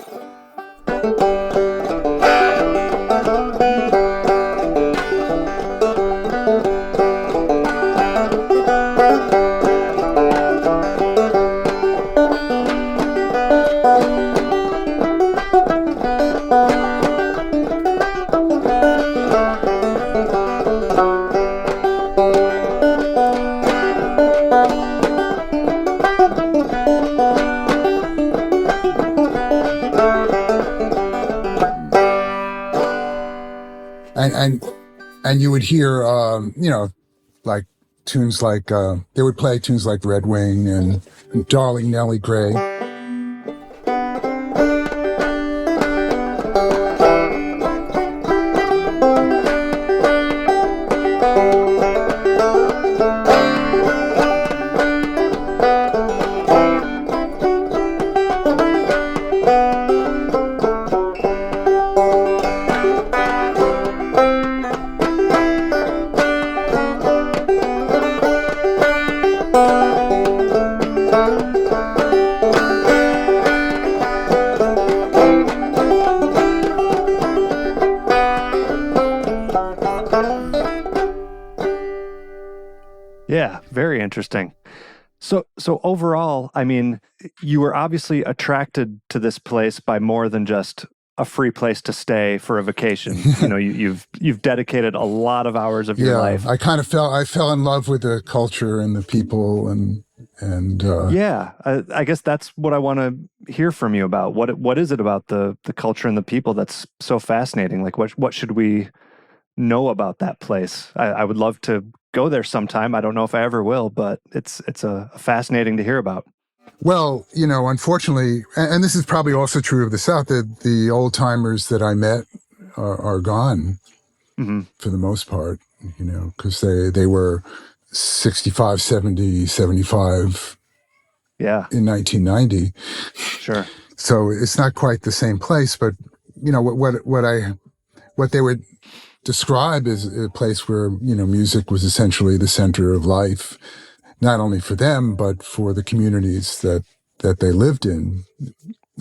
And you would hear, like tunes like, they would play tunes like Red Wing and Darling Nellie Gray. Yeah, very interesting. So overall, I mean, you were obviously attracted to this place by more than just a free place to stay for a vacation. You've dedicated a lot of hours of your life. I fell in love with the culture and the people and yeah, I guess that's what I want to hear from you about. What is it about the culture and the people that's so fascinating? Like what should we know about that place? I would love to go there sometime. I don't know if I ever will, but it's fascinating to hear about. Well, unfortunately, and this is probably also true of the South, that the old timers that I met are gone for the most part, because they were 65, 70, 75 in 1990. Sure. So it's not quite the same place, but what they would describe as a place where, music was essentially the center of life, not only for them, but for the communities that they lived in.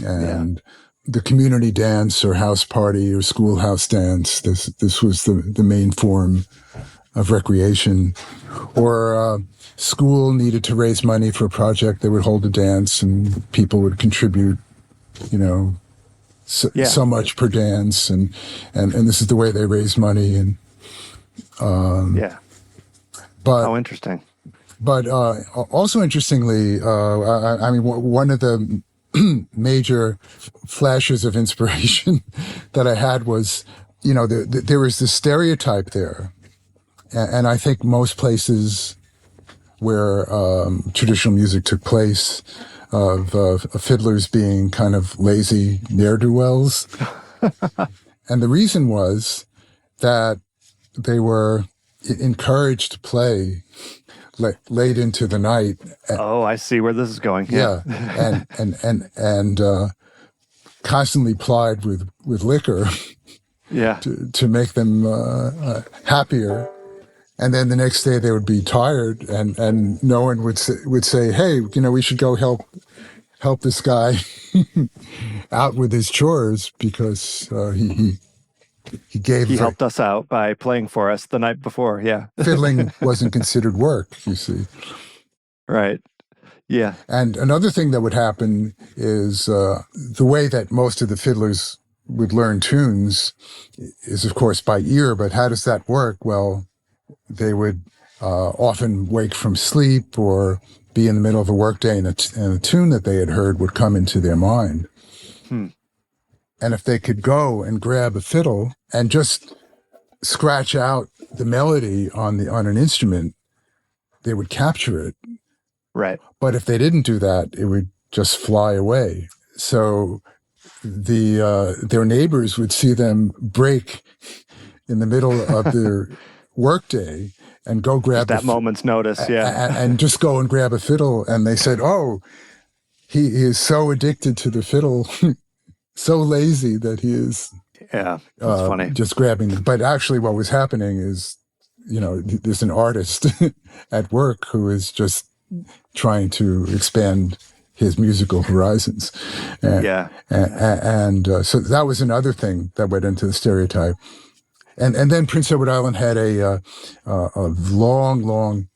And the community dance or house party or schoolhouse dance, this was the main form of recreation. Or school needed to raise money for a project, they would hold a dance and people would contribute, so much per dance, and this is the way they raise money. And but how interesting. But also interestingly, I mean, one of the major flashes of inspiration that I had was, there was this stereotype there, and I think most places where traditional music took place of fiddlers being kind of lazy ne'er-do-wells. And the reason was that they were encouraged to play late into the night. Oh, I see where this is going. Yeah. and constantly plied with liquor to make them happier. And then the next day they would be tired, and no one would say, hey, we should go help this guy out with his chores, because he helped us out by playing for us the night before. Yeah. Fiddling wasn't considered work, you see. Right. Yeah. And another thing that would happen is the way that most of the fiddlers would learn tunes is, of course, by ear. But how does that work? Well, they would often wake from sleep or be in the middle of a workday, and a tune that they had heard would come into their mind. And if they could go and grab a fiddle and just scratch out the melody on an instrument, they would capture it. Right. But if they didn't do that, it would just fly away. So their neighbors would see them break in the middle of their workday and go grab that moment's notice, and just go and grab a fiddle. And they said, "Oh, he is so addicted to the fiddle, so lazy that he is." Yeah, that's funny. Just grabbing them. But actually, what was happening is, there's an artist at work who is just trying to expand his musical horizons. And so that was another thing that went into the stereotype. And then Prince Edward Island had a long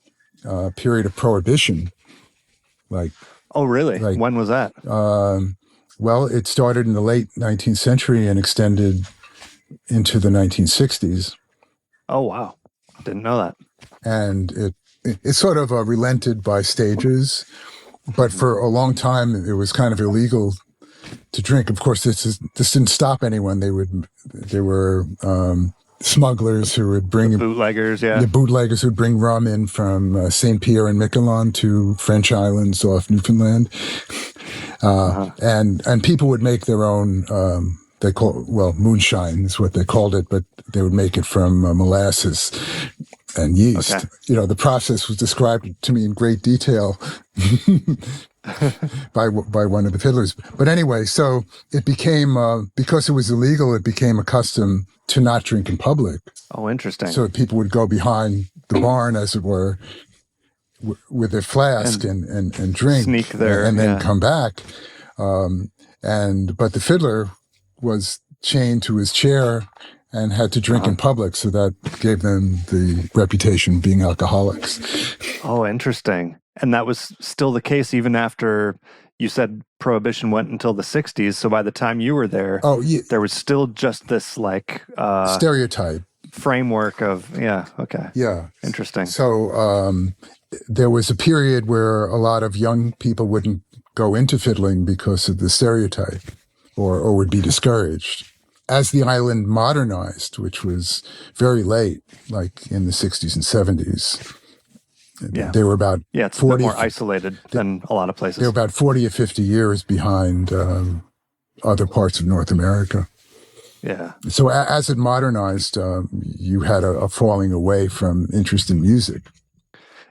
period of prohibition. Oh, really? When was that? Well, it started in the late 19th century and extended into the 1960s. Oh, wow. Didn't know that. And it sort of relented by stages, but for a long time it was kind of illegal to drink. Of course, this didn't stop anyone. There were smugglers who would bring bootleggers, the bootleggers who'd bring rum in from St. Pierre and Miquelon to French islands off Newfoundland, and people would make their own. Moonshine is what they called it, but they would make it from molasses and yeast. Okay. The process was described to me in great detail by one of the fiddlers. But anyway, so it became, because it was illegal, it became a custom to not drink in public. Oh, interesting. So people would go behind the barn, as it were, with their flask and drink. Sneak there. And then come back. But the fiddler was chained to his chair and had to drink in public, so that gave them the reputation of being alcoholics. Oh, interesting. And that was still the case even after you said prohibition went until the 60s, so by the time you were there, there was still just this stereotype framework of, interesting. So there was a period where a lot of young people wouldn't go into fiddling because of the stereotype, or would be discouraged. As the island modernized, which was very late, like in the 60s and 70s, they were about it's 40, a bit more isolated than a lot of places. They were about 40 or 50 years behind other parts of North America. Yeah. So as it modernized, you had a falling away from interest in music.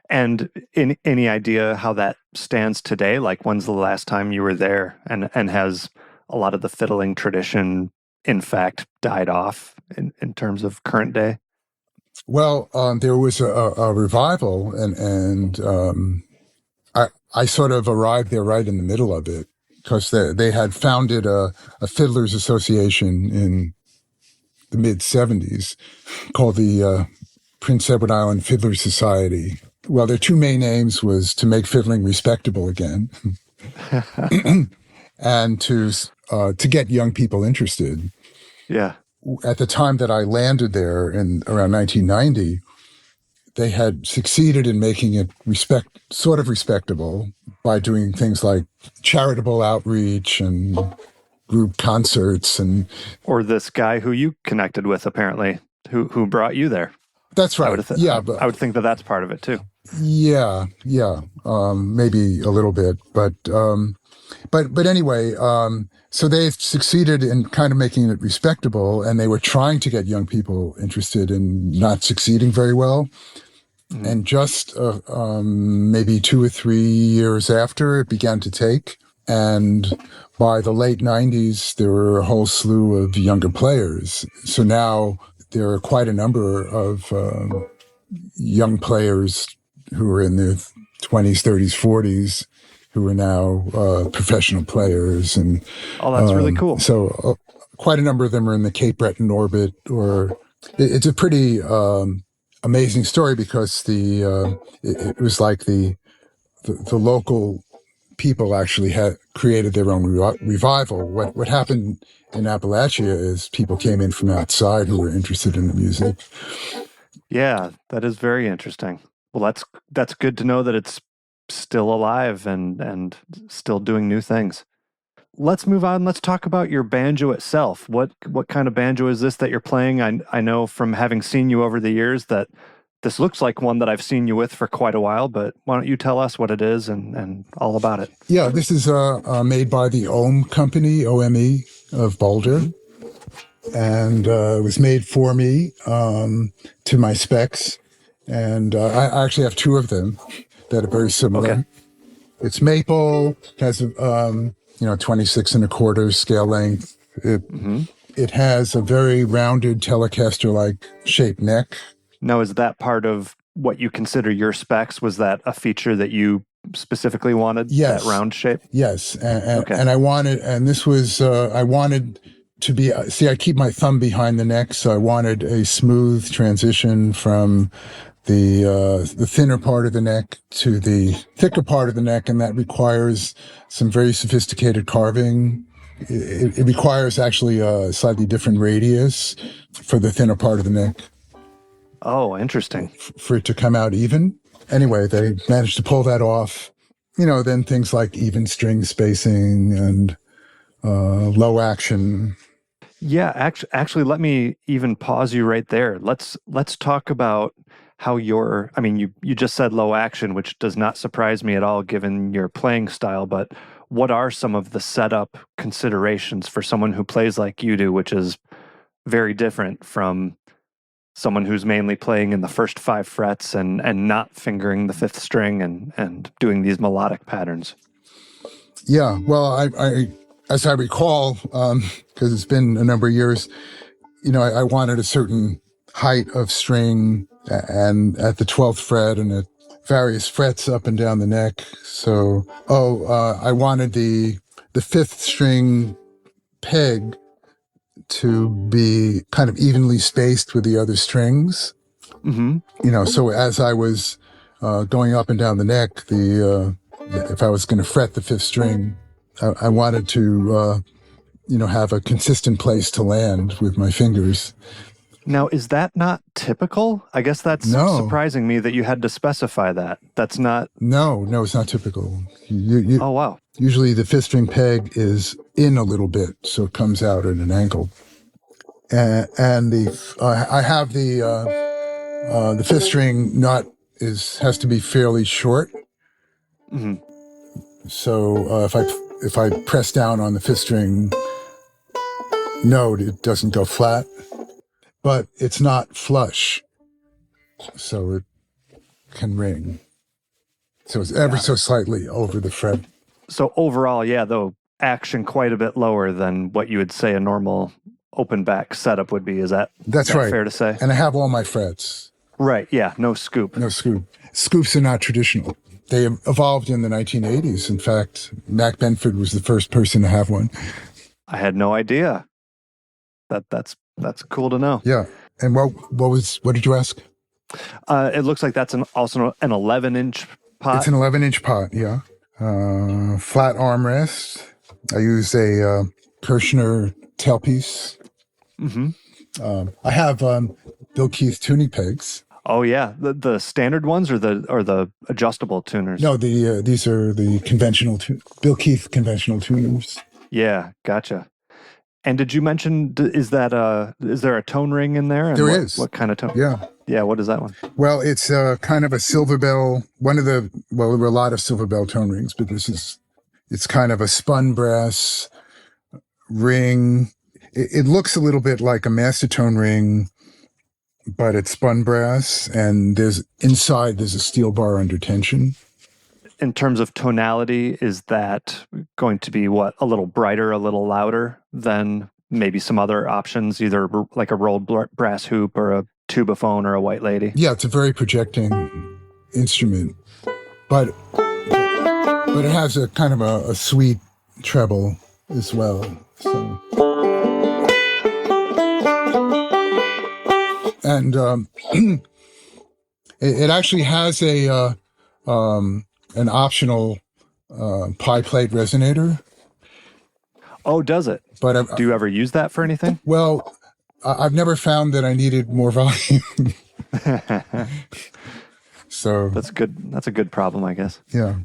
And any idea how that stands today? Like, when's the last time you were there, and has a lot of the fiddling tradition, in fact, died off in terms of current day? Well, there was a revival, and I sort of arrived there right in the middle of it, because they had founded a fiddlers association in the mid-'70s called the Prince Edward Island Fiddlers Society. Well, their two main aims was to make fiddling respectable again, and to get young people interested. Yeah. At the time that I landed there in around 1990, they had succeeded in making it sort of respectable by doing things like charitable outreach and group concerts or this guy who you connected with, apparently, who brought you there. That's right. I would think that that's part of it too. Yeah. Maybe a little bit, but anyway, so they've succeeded in kind of making it respectable, and they were trying to get young people interested and not succeeding very well. Mm-hmm. And just maybe 2 or 3 years after, it began to take. And by the late 90s, there were a whole slew of younger players. So now there are quite a number of young players who are in their 20s, 30s, 40s, who are now professional players. And that's really cool. So quite a number of them are in the Cape Breton orbit. Or it's a pretty amazing story, because it was like the local people actually had created their own revival. What happened in Appalachia is people came in from outside who were interested in the music. Yeah, that is very interesting. Well, that's good to know that it's still alive and still doing new things. Let's move on. Let's talk about your banjo itself. What kind of banjo is this that you're playing? I know from having seen you over the years that this looks like one that I've seen you with for quite a while, but why don't you tell us what it is and all about it? Yeah, this is made by the Ohm Company, OME, of Boulder. And it was made for me to my specs. And I actually have two of them that are very similar. Okay. It's maple, has 26 and a quarter scale length. It has a very rounded Telecaster-like shaped neck. Now, is that part of what you consider your specs? Was that a feature that you specifically wanted? Yes. That round shape? Yes. Okay. And I wanted, and this was, I wanted to be, I keep my thumb behind the neck, so I wanted a smooth transition from the thinner part of the neck to the thicker part of the neck, and that requires some very sophisticated carving. It requires actually a slightly different radius for the thinner part of the neck. Oh, interesting. For it to come out even. Anyway, they managed to pull that off. Then things like even string spacing and low action. Yeah, actually, let me even pause you right there. Let's talk about how you just said low action, which does not surprise me at all given your playing style, but what are some of the setup considerations for someone who plays like you do, which is very different from someone who's mainly playing in the first 5 frets and not fingering the 5th string and doing these melodic patterns? Yeah, well, I as I recall, because it's been a number of years, I wanted a certain height of string and at the 12th fret and at various frets up and down the neck. So, I wanted the 5th string peg to be kind of evenly spaced with the other strings. Mm-hmm. So as I was going up and down the neck, if I was going to fret the 5th string, I wanted to, have a consistent place to land with my fingers. Now, is that not typical? I guess that's surprising me that you had to specify that. That's not... No, it's not typical. Oh, wow. Usually the 5th string peg is in a little bit, so it comes out at an angle. And I have the 5th string nut has to be fairly short. Mm-hmm. So if I press down on the 5th string note, it doesn't go flat, but it's not flush, so it can ring. So it's ever so slightly over the fret. So overall, yeah, though, action quite a bit lower than what you would say a normal open back setup would be. That's right. Fair to say? And I have all my frets. Right, yeah, no scoop. No scoop. Scoops are not traditional. They evolved in the 1980s. In fact, Mac Benford was the first person to have one. I had no idea. That's cool to know. Yeah. And what did you ask? It looks like that's also an 11-inch pot. It's an 11-inch pot, yeah. Flat armrest. I use a Kirshner tailpiece. Mm-hmm. I have Bill Keith tuning pegs. Oh yeah, the standard ones or the adjustable tuners? No, these are the conventional Bill Keith conventional tuners. Yeah, gotcha. And did you mention is there a tone ring in there? And there is. What kind of tone? Yeah. Yeah, what is that one? Well, it's kind of a silver bell. There were a lot of silver bell tone rings, but it's kind of a spun brass ring. It looks a little bit like a master tone ring, but it's spun brass, and there's a steel bar under tension. In terms of tonality, is that going to be a little brighter, a little louder than maybe some other options, either like a rolled brass hoop or a tubaphone or a white lady? Yeah, it's a very projecting instrument, but it has a kind of a sweet treble as well. So. And it actually has an optional pie plate resonator. Oh, does it? But do you ever use that for anything? Well, I've never found that I needed more volume. So That's good. That's a good problem, I guess. yeah.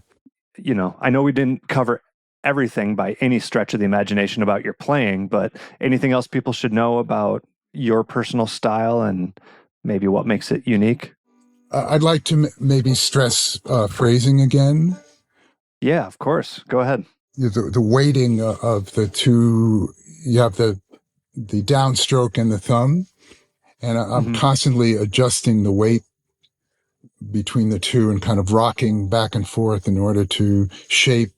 I know we didn't cover everything by any stretch of the imagination about your playing, but anything else people should know about your personal style and maybe what makes it unique? I'd like to maybe stress phrasing again. Yeah, of course. Go ahead. The weighting of the two, you have the downstroke and the thumb, and I'm constantly adjusting the weight between the two and kind of rocking back and forth in order to shape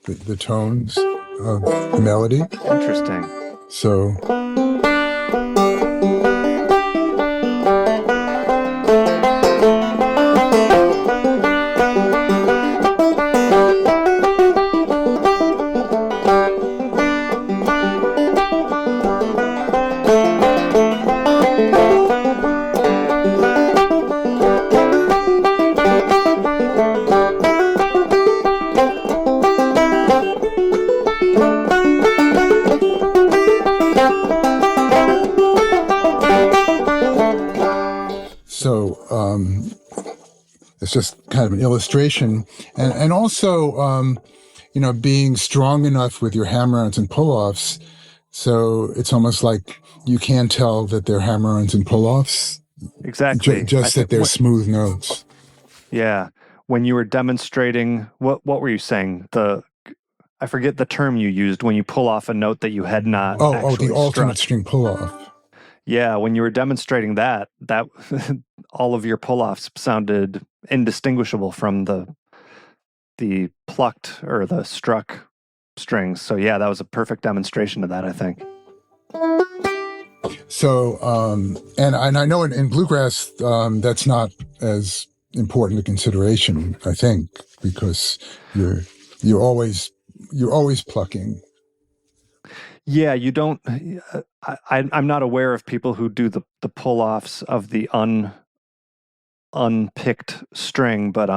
the tones of the melody. Interesting. So it's just kind of an illustration, and also being strong enough with your hammer-ons and pull-offs, so it's almost like you can tell that they're hammer-ons and pull-offs. Exactly. Just that they're smooth notes. Yeah. When you were demonstrating, what were you saying? I forget the term you used when you pull off a note that you had not. The alternate string pull-off. Yeah, when you were demonstrating that all of your pull-offs sounded indistinguishable from the plucked or the struck strings. So yeah, that was a perfect demonstration of that, I think. So, and I know in bluegrass, that's not as important a consideration, I think, because you're always plucking. Yeah, you don't. I'm not aware of people who do the pull-offs of the unpicked string, but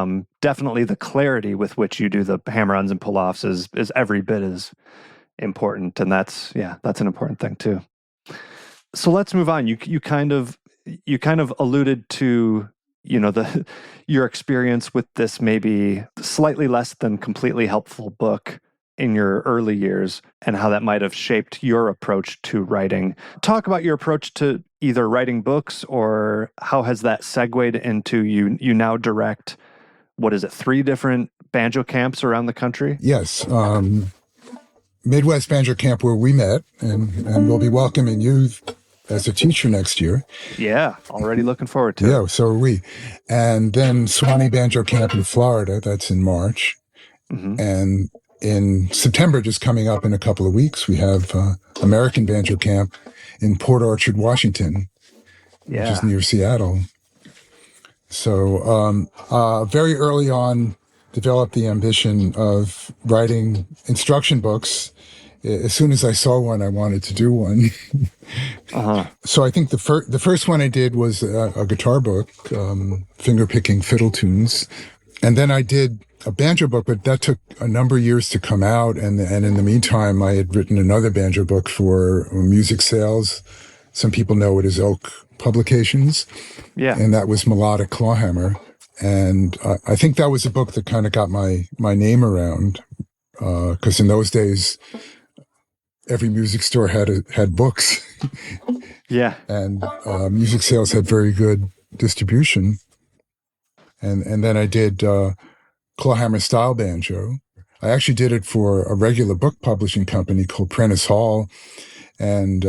definitely the clarity with which you do the hammer-ons and pull-offs is every bit as important, and that's an important thing too. So let's move on. You kind of alluded to your experience with this maybe slightly less than completely helpful book in your early years and how that might have shaped your approach to writing. Talk about your approach to either writing books, or how has that segued into you now direct, 3 different banjo camps around the country? Yes. Midwest Banjo Camp, where we met, and we'll be welcoming you as a teacher next year. Yeah, already looking forward to it. Yeah, so are we. And then Swanee Banjo Camp in Florida, that's in March. Mm-hmm. And in September, just coming up in a couple of weeks, we have American Banjo Camp in Port Orchard, Washington, which is near Seattle. So very early on, developed the ambition of writing instruction books. As soon as I saw one, I wanted to do one. So I think the first one I did was a guitar book, finger-picking fiddle tunes. And then I did a banjo book, but that took a number of years to come out. And in the meantime, I had written another banjo book for music sales. Some people know it as Oak Publications. Yeah. And that was Melodic Clawhammer. And I think that was a book that kind of got my name around, because in those days, every music store had books. Yeah. And music sales had very good distribution. And then I did clawhammer style banjo. I actually did it for a regular book publishing company called Prentice Hall. And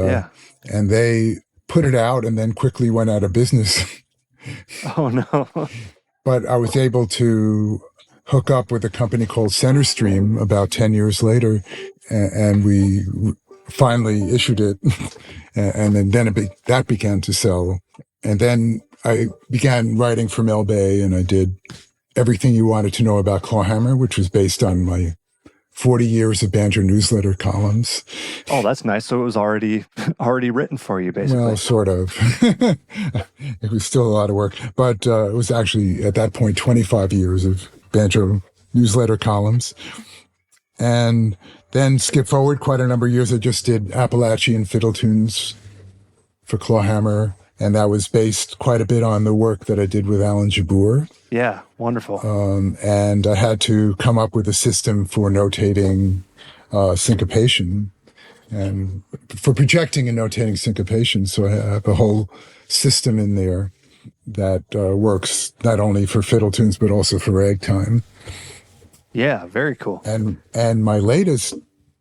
they put it out and then quickly went out of business. Oh, no. But I was able to hook up with a company called Centerstream about 10 years later, and we finally issued it, and then that began to sell. And then I began writing for Mel Bay, and I did Everything You Wanted to Know About Clawhammer, which was based on my 40 years of banjo newsletter columns. Oh, that's nice. So it was already written for you, basically. Well, sort of. It was still a lot of work, but it was actually, at that point, 25 years of banjo newsletter columns. And then skip forward quite a number of years, I just did Appalachian fiddle tunes for clawhammer, and that was based quite a bit on the work that I did with Alan Jabbour. Yeah, wonderful. And I had to come up with a system for notating syncopation and for projecting and notating syncopation. So I have a whole system in there that works not only for fiddle tunes but also for ragtime. Yeah, very cool. And my latest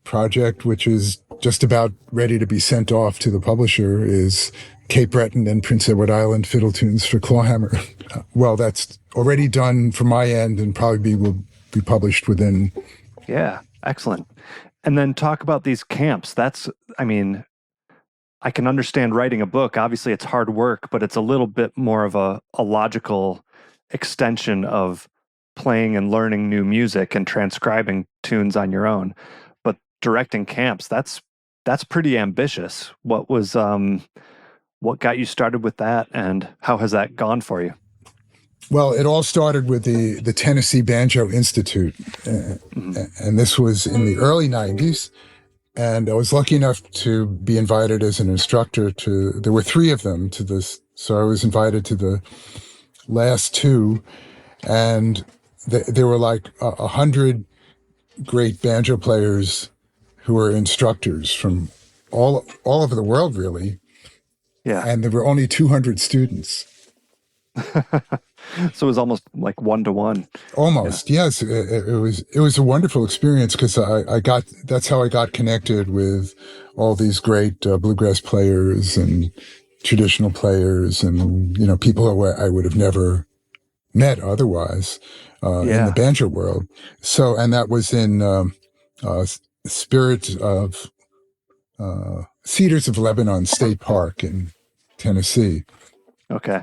project, which is just about ready to be sent off to the publisher, is Cape Breton and Prince Edward Island fiddle tunes for clawhammer. Well, that's already done from my end and probably will be published within. Yeah, excellent. And then talk about these camps. I mean, I can understand writing a book. Obviously, it's hard work, but it's a little bit more of a logical extension of playing and learning new music and transcribing tunes on your own. But directing camps, that's pretty ambitious. What got you started with that, and how has that gone for you? Well, it all started with the Tennessee Banjo Institute, and this was in the early 90s. And I was lucky enough to be invited as an instructor there were 3 of them to this. So I was invited to the last 2, and there were like 100 great banjo players who were instructors from all over the world, really. Yeah. And there were only 200 students. So it was almost like 1-to-1. Almost, yeah. Yes. It was a wonderful experience because that's how I got connected with all these great bluegrass players and traditional players and, people who I would have never met otherwise in the banjo world. So, and that was in Spirit of Cedars of Lebanon State Park in Tennessee. Okay.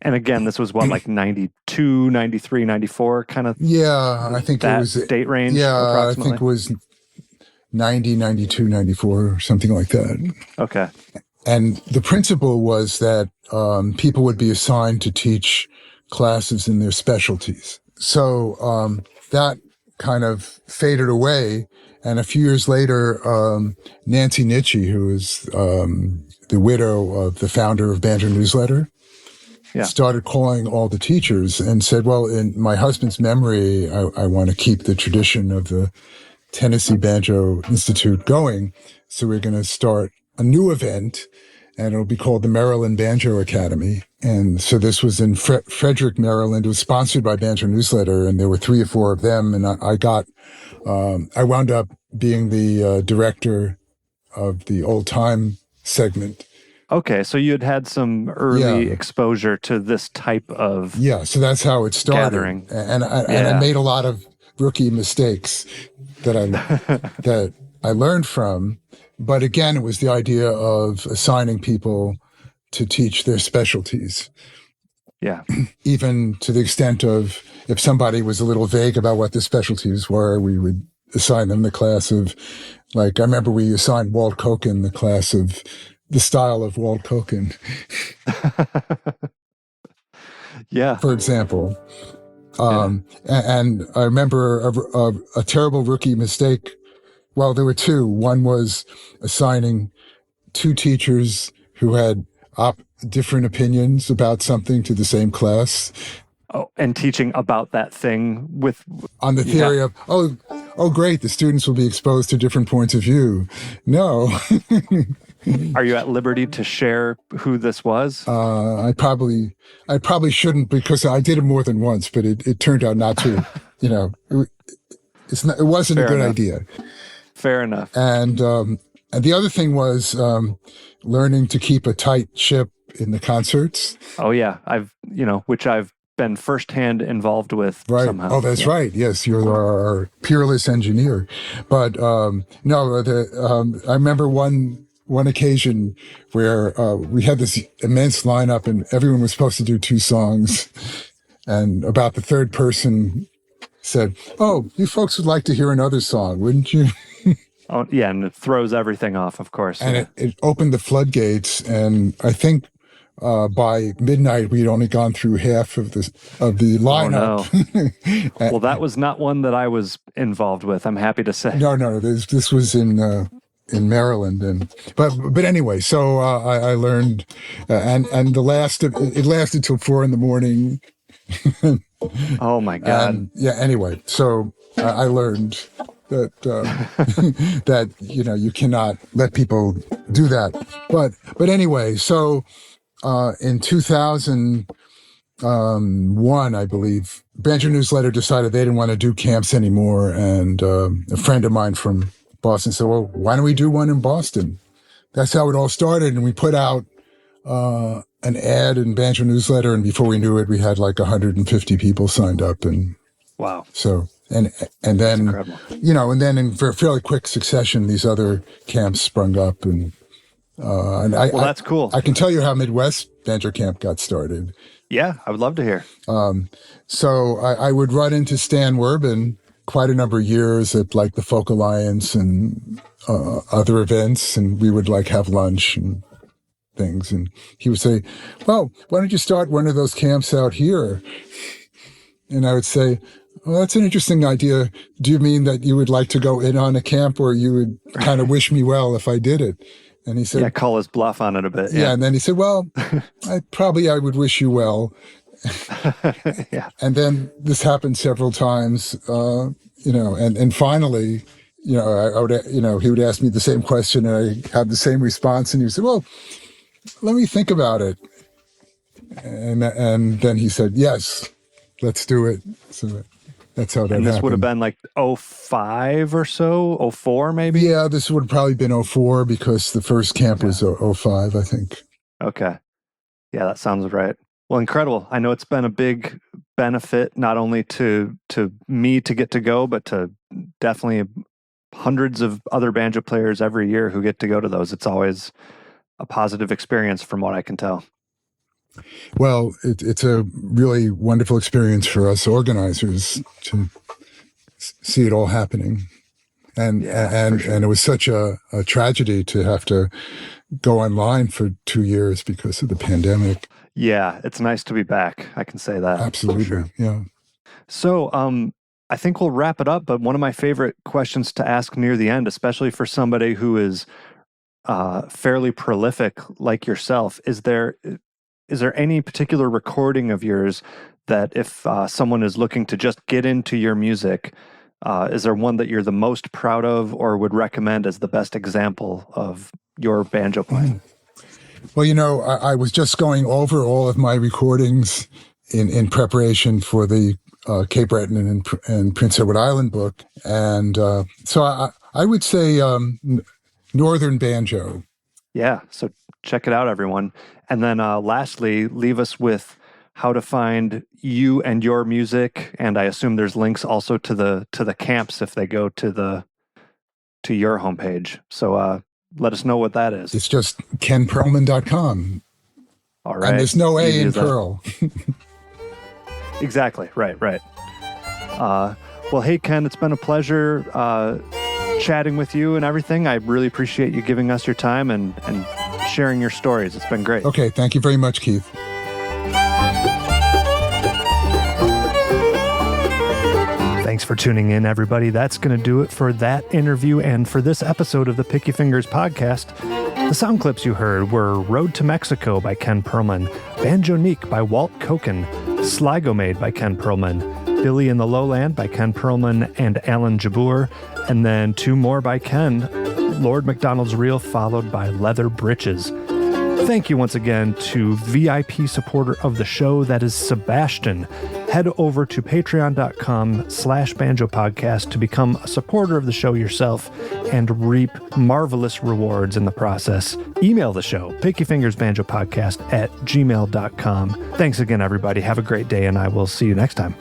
And again, this was what, like 92, 93, 94 kind of? Yeah, I think it was date range. Yeah, I think it was 90, 92, 94, something like that. Okay. And the principle was that people would be assigned to teach classes in their specialties. So that kind of faded away. And a few years later, Nancy Nitchie, who is the widow of the founder of Banjo Newsletter, started calling all the teachers and said, well, in my husband's memory, I want to keep the tradition of the Tennessee Banjo Institute going. So we're going to start a new event, and it'll be called the Maryland Banjo Academy. And so this was in Frederick, Maryland. It was sponsored by Banjo Newsletter, and there were 3 or 4 of them. And I wound up being the director of the old time segment. Okay, so you had some early exposure to this type of so that's how it started. Gathering. And I made a lot of rookie mistakes that I learned from. But again, it was the idea of assigning people to teach their specialties. Yeah. Even to the extent of if somebody was a little vague about what the specialties were, we would assign them the class of, like, I remember we assigned Walt Koken the class of the style of Walt Koken. Yeah. For example. And I remember a terrible rookie mistake. Well, there were 2. One was assigning 2 teachers who had different opinions about something to the same class. Oh, and teaching about that thing on the theory of, oh, great, the students will be exposed to different points of view. No. Are you at liberty to share who this was? I probably shouldn't, because I did it more than once, but it turned out not to. It wasn't a good idea. Fair enough. And the other thing was learning to keep a tight ship in the concerts. Oh yeah, which I've been firsthand involved with. Right. Somehow. Oh, that's right. Yes, you're our peerless engineer. But no, I remember one occasion where we had this immense lineup and everyone was supposed to do 2 songs, and about the 3rd person said, "Oh, you folks would like to hear another song, wouldn't you?" Oh yeah, and it throws everything off, of course. And it opened the floodgates, and I think by midnight we'd only gone through half of the lineup. Oh, no. Well, that was not one that I was involved with, I'm happy to say. No, this was in Maryland, but anyway, so I learned, and it lasted till 4 a.m, Oh my God. And anyway, so I learned that that you cannot let people do that. But anyway, so in 2001, I believe, Banjo Newsletter decided they didn't want to do camps anymore, and a friend of mine from Boston said, "Well, why don't we do one in Boston?" That's how it all started, and we put out an ad in Banjo Newsletter, and before we knew it, we had like 150 people signed up, and wow. So and then and then in fairly quick succession, these other camps sprung up, and that's cool. I can tell you how Midwest Banjo Camp got started. Yeah, I would love to hear. So I would run into Stan Werbin quite a number of years at like the Folk Alliance and other events, and we would like have lunch and things, and he would say, "Well, why don't you start one of those camps out here?" And I would say, "Well, that's an interesting idea. Do you mean that you would like to go in on a camp, or you would kind of wish me well if I did it?" And he said, call his bluff on it a bit. Yeah. And then he said, "Well, I would wish you well." Yeah. And then this happened several times, and finally, I would, he would ask me the same question, and I had the same response, and he would say, "Well, let me think about it." And then he said, "Yes, let's do it." So that's how that happened. And this would have been like 05 or so, 04 maybe? Yeah, this would have probably been 04 because the first camp was 05, I think. Okay. Yeah, that sounds right. Well, incredible. I know it's been a big benefit, not only to me to get to go, but to definitely hundreds of other banjo players every year who get to go to those. It's always a positive experience from what I can tell. Well, it's a really wonderful experience for us organizers to see it all happening. And it was such a tragedy to have to go online for 2 years because of the pandemic. Yeah, it's nice to be back. I can say that. Absolutely, sure. Yeah. So I think we'll wrap it up, but one of my favorite questions to ask near the end, especially for somebody who is fairly prolific like yourself, is there any particular recording of yours that if someone is looking to just get into your music, is there one that you're the most proud of or would recommend as the best example of your banjo playing? Well, I was just going over all of my recordings in preparation for the Cape Breton and Prince Edward Island book. And so I would say Northern Banjo. Yeah, so check it out, everyone. And then lastly, leave us with how to find you and your music. And I assume there's links also to the camps if they go to your homepage. So let us know what that is. It's just kenperlman.com. All right. And there's no A in Pearl. Exactly. Right. Well, hey, Ken, it's been a pleasure chatting with you and everything. I really appreciate you giving us your time and sharing your stories. It's been great. Okay. Thank you very much, Keith. Thanks for tuning in, everybody. That's going to do it for that interview and for this episode of the Picky Fingers podcast. The sound clips you heard were Road to Mexico by Ken Perlman, Banjonique by Walt Koken, Sligo Made by Ken Perlman, Billy in the Lowland by Ken Perlman and Alan Jabbour, and then two more by Ken, Lord MacDonald's Reel, followed by Leather Breeches. Thank you once again to VIP supporter of the show, that is Sebastian. Head over to patreon.com/banjopodcast to become a supporter of the show yourself and reap marvelous rewards in the process. Email the show, pickyfingersbanjopodcast@gmail.com. Thanks again, everybody. Have a great day, and I will see you next time.